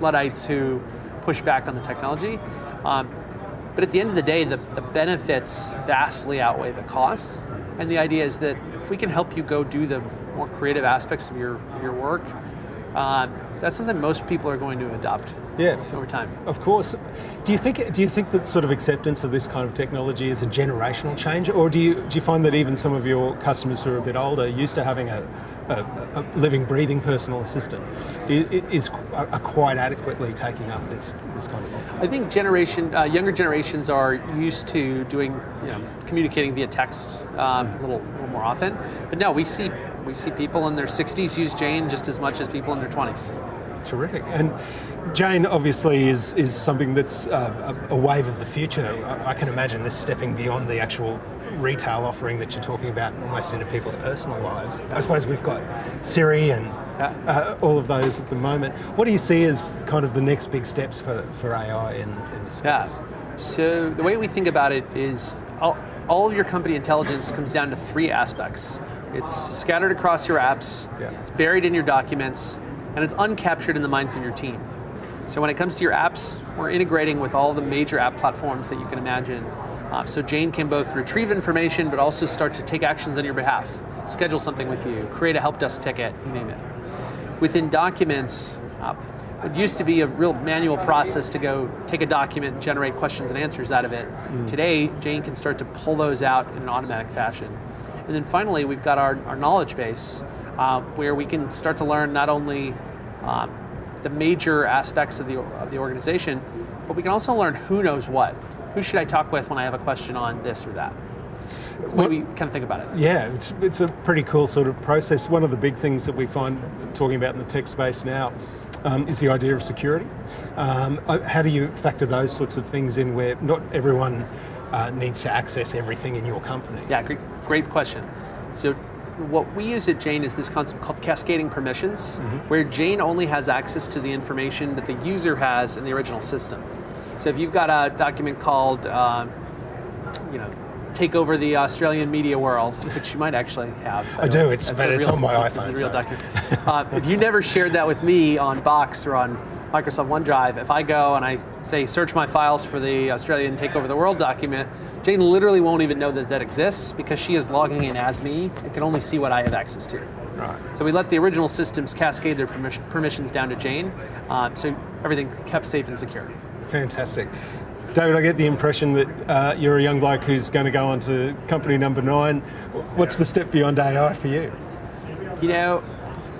O: Luddites who push back on the technology. But at the end of the day, the benefits vastly outweigh the costs. And the idea is that if we can help you go do the more creative aspects of your work, that's something most people are going to adopt over time.
G: Of course. Do you think that sort of acceptance of this kind of technology is a generational change, or do you find that even some of your customers who are a bit older, used to having a living, breathing personal assistant, are quite adequately taking up this kind of thing?
O: I think younger generations are used to doing, communicating via text a little more often. But no, we see people in their 60s use Jane just as much as people in their 20s.
G: Terrific. And Jane obviously is something that's a wave of the future. I can imagine this stepping beyond the actual retail offering that you're talking about, almost into people's personal lives. I suppose we've got Sherrie and all of those at the moment. What do you see as kind of the next big steps for AI in this space?
O: Yeah. So the way we think about it is all of your company intelligence comes down to 3 aspects. It's scattered across your apps, it's buried in your documents, and it's uncaptured in the minds of your team. So when it comes to your apps, we're integrating with all the major app platforms that you can imagine. So Jane can both retrieve information, but also start to take actions on your behalf, schedule something with you, create a help desk ticket, you name it. Within documents, it used to be a real manual process to go take a document and generate questions and answers out of it. Today, Jane can start to pull those out in an automatic fashion. And then finally, we've got our knowledge base, where we can start to learn not only the major aspects of the organization, but we can also learn who knows what. Who should I talk with when I have a question on this or that? That's the way we kind of think about it.
G: Yeah, it's a pretty cool sort of process. One of the big things that we find talking about in the tech space now is the idea of security. How do you factor those sorts of things in where not everyone needs to access everything in your company?
O: Yeah, great question. So what we use at Jane is this concept called cascading permissions, where Jane only has access to the information that the user has in the original system. So if you've got a document called, Take Over the Australian Media World, which you might actually have.
G: I do, it's on my iPhone.
O: It's a real document. If you never shared that with me on Box or on Microsoft OneDrive, if I go and I say, search my files for the Australian Take Over the World document, Jane literally won't even know that exists because she is logging in as me and can only see what I have access to.
G: Right.
O: So we let the original systems cascade their permissions down to Jane, so everything kept safe and secure.
G: Fantastic. David, I get the impression that you're a young bloke who's going to go on to company number 9. What's the step beyond AI for you?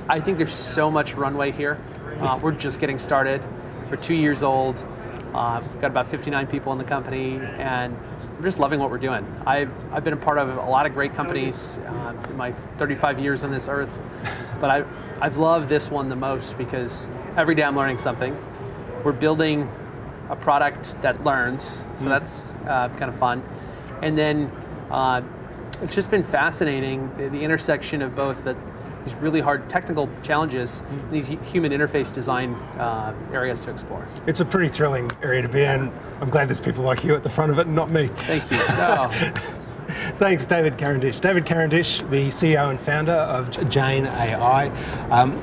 O: I think there's so much runway here. We're just getting started. We're 2 years old. We've got about 59 people in the company, and I'm just loving what we're doing. I've been a part of a lot of great companies in my 35 years on this earth, but I've loved this one the most because every day I'm learning something. We're building a product that learns, so that's kind of fun. And then It's just been fascinating, the intersection of both these really hard technical challenges, these human interface design areas to explore.
G: It's a pretty thrilling area to be in. I'm glad there's people like you at the front of it, not me.
O: Thank you. No.
G: Thanks, David Karandish. David Karandish, the CEO and founder of Jane AI.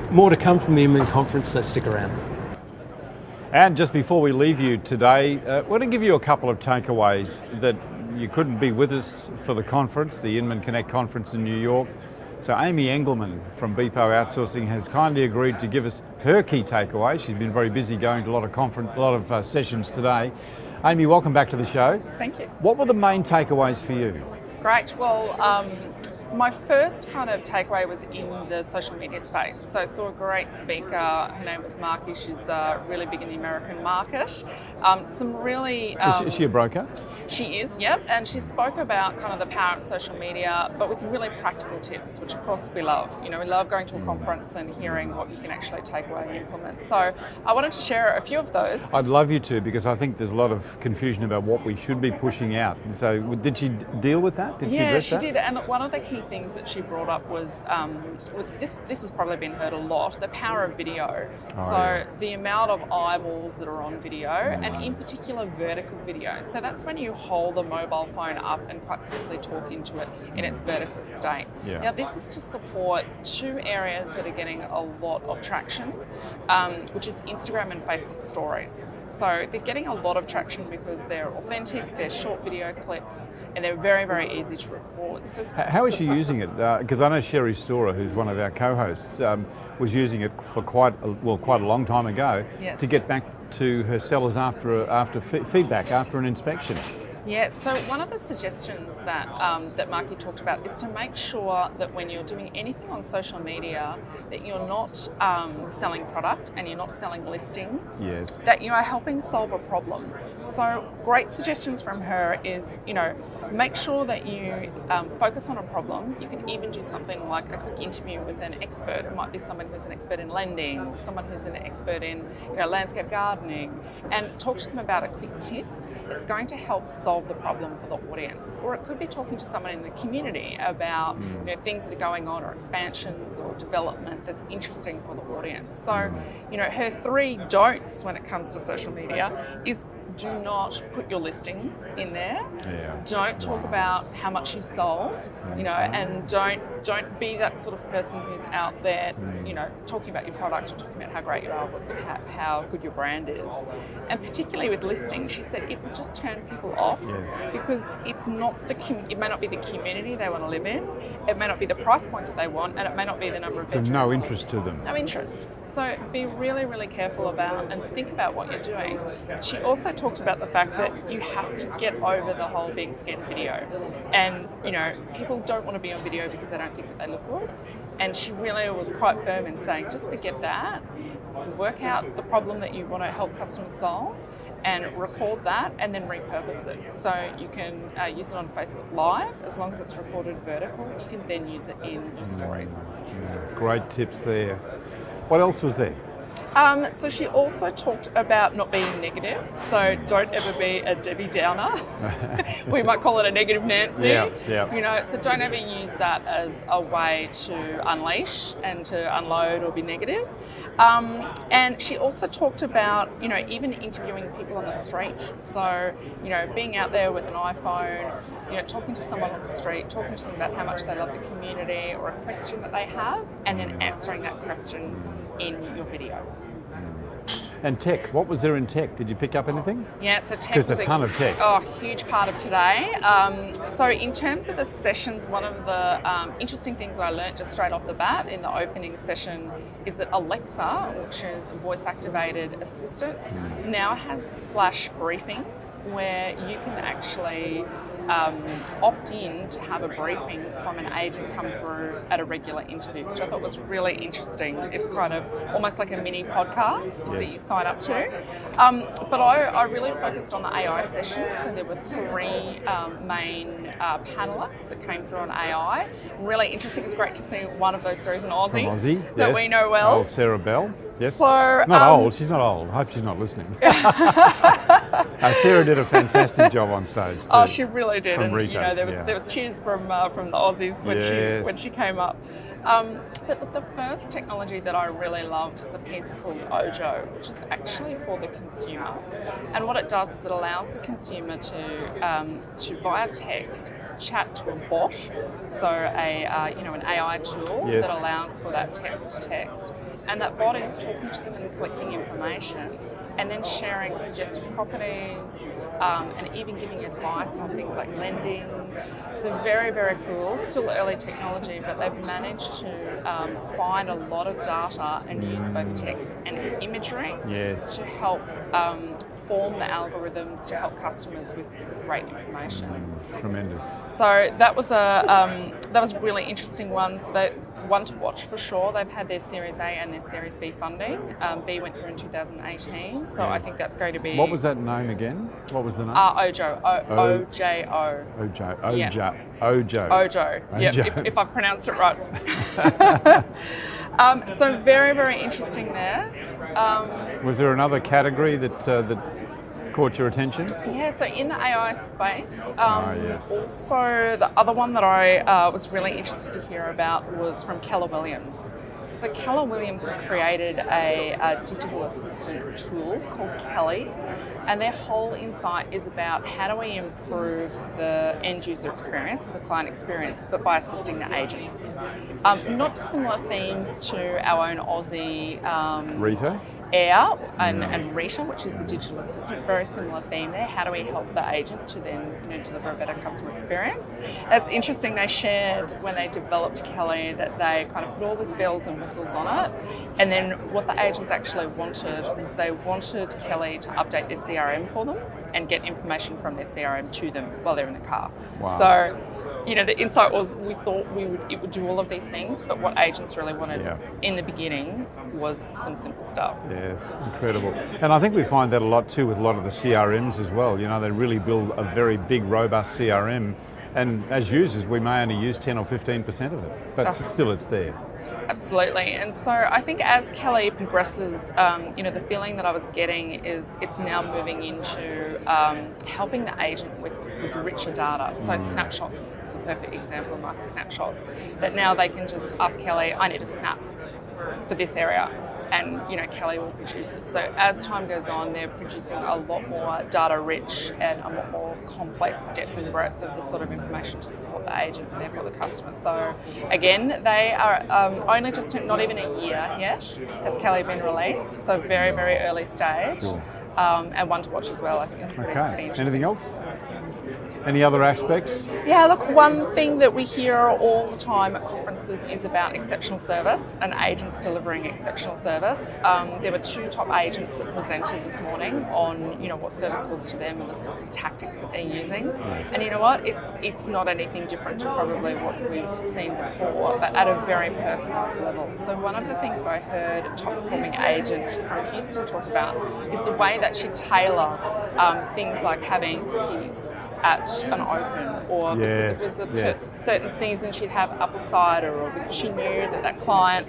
G: More to come from the Inman conference, so stick around.
B: And just before we leave you today, I want to give you a couple of takeaways that you couldn't be with us for the conference, the Inman Connect conference in New York. So Aimee Engelmann from Beepo Outsourcing has kindly agreed to give us her key takeaway. She's been very busy going to a lot of sessions today. Aimee, welcome back to the show.
J: Thank you.
B: What were the main takeaways for you?
J: Great. Well, my first kind of takeaway was in the social media space. So I saw a great speaker, her name was Marky, she's really big in the American market. Some really...
B: Is she a broker?
J: She is, yep, and she spoke about kind of the power of social media, but with really practical tips, which of course we love. You know, we love going to a conference and hearing what you can actually take away and implement. So I wanted to share a few of those.
B: I'd love you to, because I think there's a lot of confusion about what we should be pushing out. So did she deal with that? Did she address that?
J: Yeah, she did, and one of the key things that she brought up was this has probably been heard a lot, the power of video. The amount of eyeballs that are on video, and in particular vertical video. So that's when you hold a mobile phone up and quite simply talk into it in its vertical state.
B: Yeah.
J: Now this is to support two areas that are getting a lot of traction, which is Instagram and Facebook stories. So they're getting a lot of traction because they're authentic, they're short video clips, and they're very, very easy to record. So
B: how is she using it? Because I know Sherrie Storor, who's one of our co-hosts, was using it for quite a long time ago to get back to her sellers after feedback, after an inspection.
J: Yeah, so one of the suggestions that that Marky talked about is to make sure that when you're doing anything on social media, that you're not selling product and you're not selling listings, that you are helping solve a problem. So great suggestions from her is, you know, make sure that you focus on a problem. You can even do something like a quick interview with an expert. It might be someone who's an expert in lending, someone who's an expert in, you know, landscape gardening, and talk to them about a quick tip that's going to help solve the problem for the audience. Or it could be talking to someone in the community about you know, things that are going on, or expansions or development that's interesting for the audience. So, you know, her 3 don'ts when it comes to social media is do not put your listings in there. Don't talk about how much you've sold, you know, and don't be that sort of person who's out there, you know, talking about your product or talking about how great you are, how good your brand is. And particularly with listings, she said it will just turn people off because it's not it may not be the community they want to live in, it may not be the price point that they want, and it may not be the number of bedrooms.
B: So no interest to them.
J: No interest. So be really, really careful about and think about what you're doing. She also talked about the fact that you have to get over the whole being scared of video. And, you know, people don't want to be on video because they don't think that they look good. And she really was quite firm in saying, just forget that. Work out the problem that you want to help customers solve and record that and then repurpose it. So you can use it on Facebook Live, as long as it's recorded vertical, you can then use it in your stories.
B: Great tips there. What else was there?
J: So she also talked about not being negative. So don't ever be a Debbie Downer. We might call it a negative Nancy. You know, so don't ever use that as a way to unleash and to unload or be negative. And she also talked about, you know, even interviewing people on the street. So, you know, being out there with an iPhone, you know, talking to someone on the street, talking to them about how much they love the community or a question that they have, and then answering that question in your video.
B: And tech, what was there in tech? Did you pick up anything?
J: Yeah, so tech
B: was
J: was
B: a ton of tech.
J: Oh, huge part of today. So in terms of the sessions, one of the interesting things that I learned just straight off the bat in the opening session is that Alexa, which is a voice-activated assistant, now has flash briefings where you can actually opt in to have a briefing from an agent come through at a regular interview, which I thought was really interesting. It's kind of almost like a mini podcast that you sign up to. But I really focused on the AI session. So there were 3 main panelists that came through on AI. Really interesting. It's great to see one of those 3 is an Aussie, that we know well.
B: Old Sarah Bell. Yes.
J: So,
B: not old. She's not old. I hope she's not listening. Sarah did a fantastic job on stage too.
J: Oh, she really did.
B: From
J: And
B: Rita,
J: you know, there was cheers from the Aussies when she came up. But the first technology that I really loved is a piece called Ojo, which is actually for the consumer. And what it does is it allows the consumer to via text chat to a bot, so an AI tool that allows for that text to text. And that bot is talking to them and collecting information, and then sharing suggested properties, and even giving advice on things like lending. So very, very cool. Still early technology, but they've managed to find a lot of data and use both text and imagery to help form the algorithms to help customers with great information.
B: Tremendous.
J: So that was really interesting ones. One to watch for sure. They've had their Series A and their Series B funding. B went through in 2018, so I think that's going to be.
B: What was that name again? What was the name?
J: Ojo. O-J-O.
B: Ojo.
J: Ojo. Ojo. Yeah, if I've pronounced it right. So very, very interesting there.
B: Was there another category that caught your attention?
J: Yeah, so in the AI space, also the other one that I was really interested to hear about was from Keller Williams. So Keller Williams have created a digital assistant tool called Kelly, and their whole insight is about how do we improve the end user experience, the client experience, but by assisting the agent. Not dissimilar themes to our own Aussie
B: Rita?
J: Air and Rita, which is the digital assistant, very similar theme there. How do we help the agent to then deliver a better customer experience? It's interesting, they shared when they developed Kelly that they kind of put all these bells and whistles on it, and then what the agents actually wanted was they wanted Kelly to update their CRM for them and get information from their CRM to them while they're in the car.
B: Wow.
J: So, the insight was we thought it would do all of these things, but what agents really wanted in the beginning was some simple stuff.
B: Yes, incredible. And I think we find that a lot too with a lot of the CRMs as well. They really build a very big, robust CRM. And as users, we may only use 10 or 15% of it, but still it's there.
J: Absolutely. And so I think as Kelly progresses, the feeling that I was getting is it's now moving into helping the agent with richer data. So snapshots is a perfect example of micro snapshots, that now they can just ask Kelly, I need a snap for this area. And Kelly will produce it. So as time goes on, they're producing a lot more data rich and a lot more complex depth and breadth of the sort of information to support the agent and therefore the customer. So again, they are only just not even a year yet has Kelly been released. So very, very early stage.
B: Cool.
J: And one to watch as well. I think that's pretty interesting.
B: Anything else? Any other aspects?
J: Yeah, look, one thing that we hear all the time at conferences is about exceptional service and agents delivering exceptional service. There were 2 top agents that presented this morning on, what service was to them and the sorts of tactics that they're using. And you know what? It's not anything different to probably what we've seen before, but at a very personalised level. So one of the things that I heard a top performing agent from Houston talk about is the way that she tailor things like having cookies at an open, or because it was a certain season she'd have apple cider, or because she knew that client,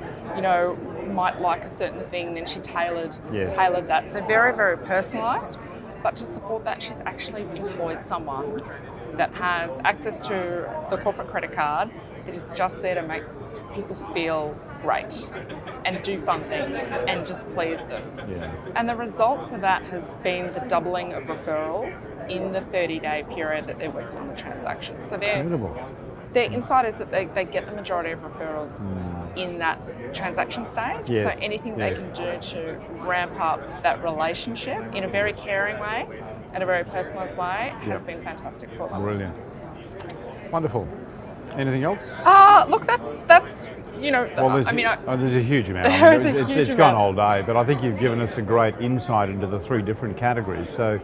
J: might like a certain thing, then she tailored that. So very, very personalised. But to support that, she's actually employed someone that has access to the corporate credit card. It is just there to make people feel great and do fun things and just please them. And the result for that has been the doubling of referrals in the 30-day period that they're working on the transaction. So their insight is that they get the majority of referrals in that transaction stage. So anything they can do to ramp up that relationship in a very caring way and a very personalised way has been fantastic for them.
B: Brilliant. Wonderful. Anything else?
J: Look, that's
B: there's a huge amount. It's gone all day, but I think you've given us a great insight into the 3 different categories. So,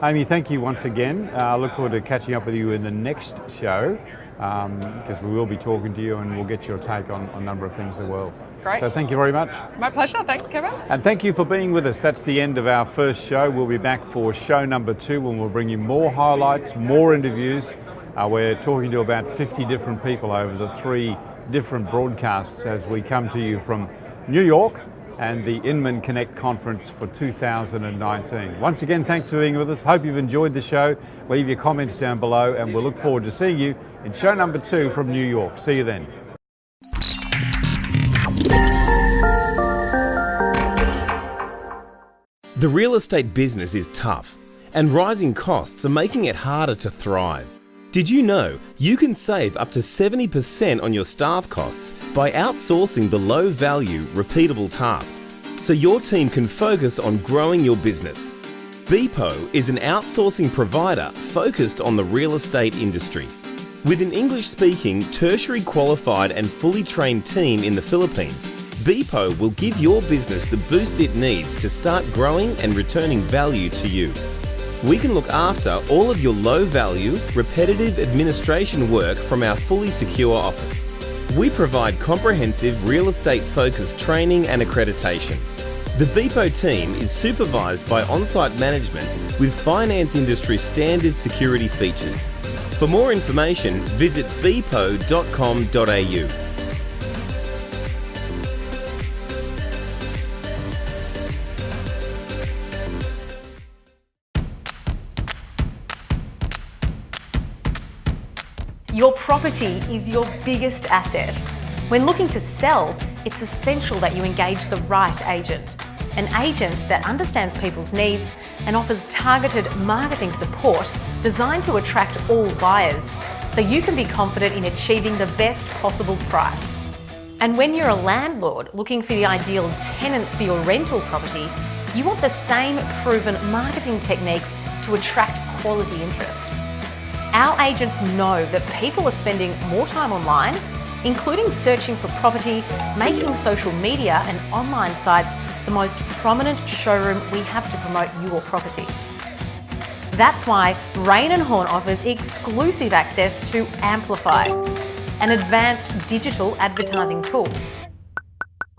B: Aimee, thank you once again. I look forward to catching up with you in the next show, because we will be talking to you and we'll get your take on a number of things as well.
J: Great.
B: So thank you very much.
J: My pleasure. Thanks, Kevin.
B: And thank you for being with us. That's the end of our first show. We'll be back for show number 2 when we'll bring you more highlights, more interviews. We're talking to about 50 different people over the 3 different broadcasts as we come to you from New York, and the Inman Connect Conference for 2019. Once again, thanks for being with us. Hope you've enjoyed the show. Leave your comments down below, and we'll look forward to seeing you in show number 2 from New York. See you then.
D: The real estate business is tough, and rising costs are making it harder to thrive. Did you know you can save up to 70% on your staff costs by outsourcing the low-value, repeatable tasks, so your team can focus on growing your business? Beepo is an outsourcing provider focused on the real estate industry. With an English-speaking, tertiary qualified and fully trained team in the Philippines, Beepo will give your business the boost it needs to start growing and returning value to you. We can look after all of your low-value, repetitive administration work from our fully secure office. We provide comprehensive real estate-focused training and accreditation. The Beepo team is supervised by on-site management with finance industry standard security features. For more information, visit beepo.com.au.
I: Your property is your biggest asset. When looking to sell, it's essential that you engage the right agent. An agent that understands people's needs and offers targeted marketing support designed to attract all buyers, so you can be confident in achieving the best possible price. And when you're a landlord looking for the ideal tenants for your rental property, you want the same proven marketing techniques to attract quality interest. Our agents know that people are spending more time online, including searching for property, making social media and online sites the most prominent showroom we have to promote your property. That's why Raine and Horne offers exclusive access to Amplify, an advanced digital advertising tool.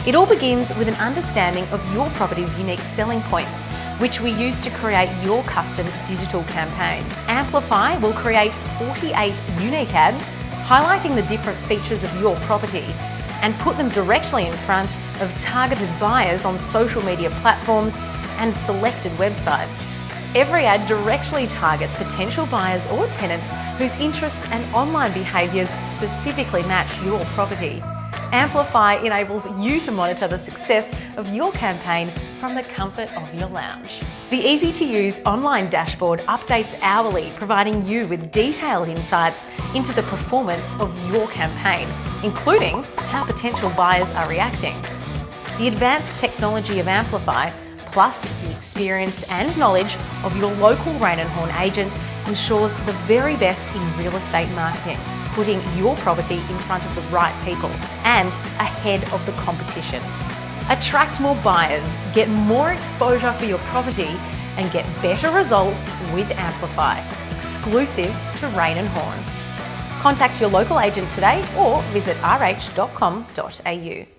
I: It all begins with an understanding of your property's unique selling points, which we use to create your custom digital campaign. Amplify will create 48 unique ads highlighting the different features of your property and put them directly in front of targeted buyers on social media platforms and selected websites. Every ad directly targets potential buyers or tenants whose interests and online behaviours specifically match your property. Amplify enables you to monitor the success of your campaign from the comfort of your lounge. The easy-to-use online dashboard updates hourly, providing you with detailed insights into the performance of your campaign, including how potential buyers are reacting. The advanced technology of Amplify, plus the experience and knowledge of your local Raine and Horne agent, ensures the very best in real estate marketing, putting your property in front of the right people and ahead of the competition. Attract more buyers, get more exposure for your property, and get better results with Amplify, exclusive to Raine and Horne. Contact your local agent today or visit rh.com.au.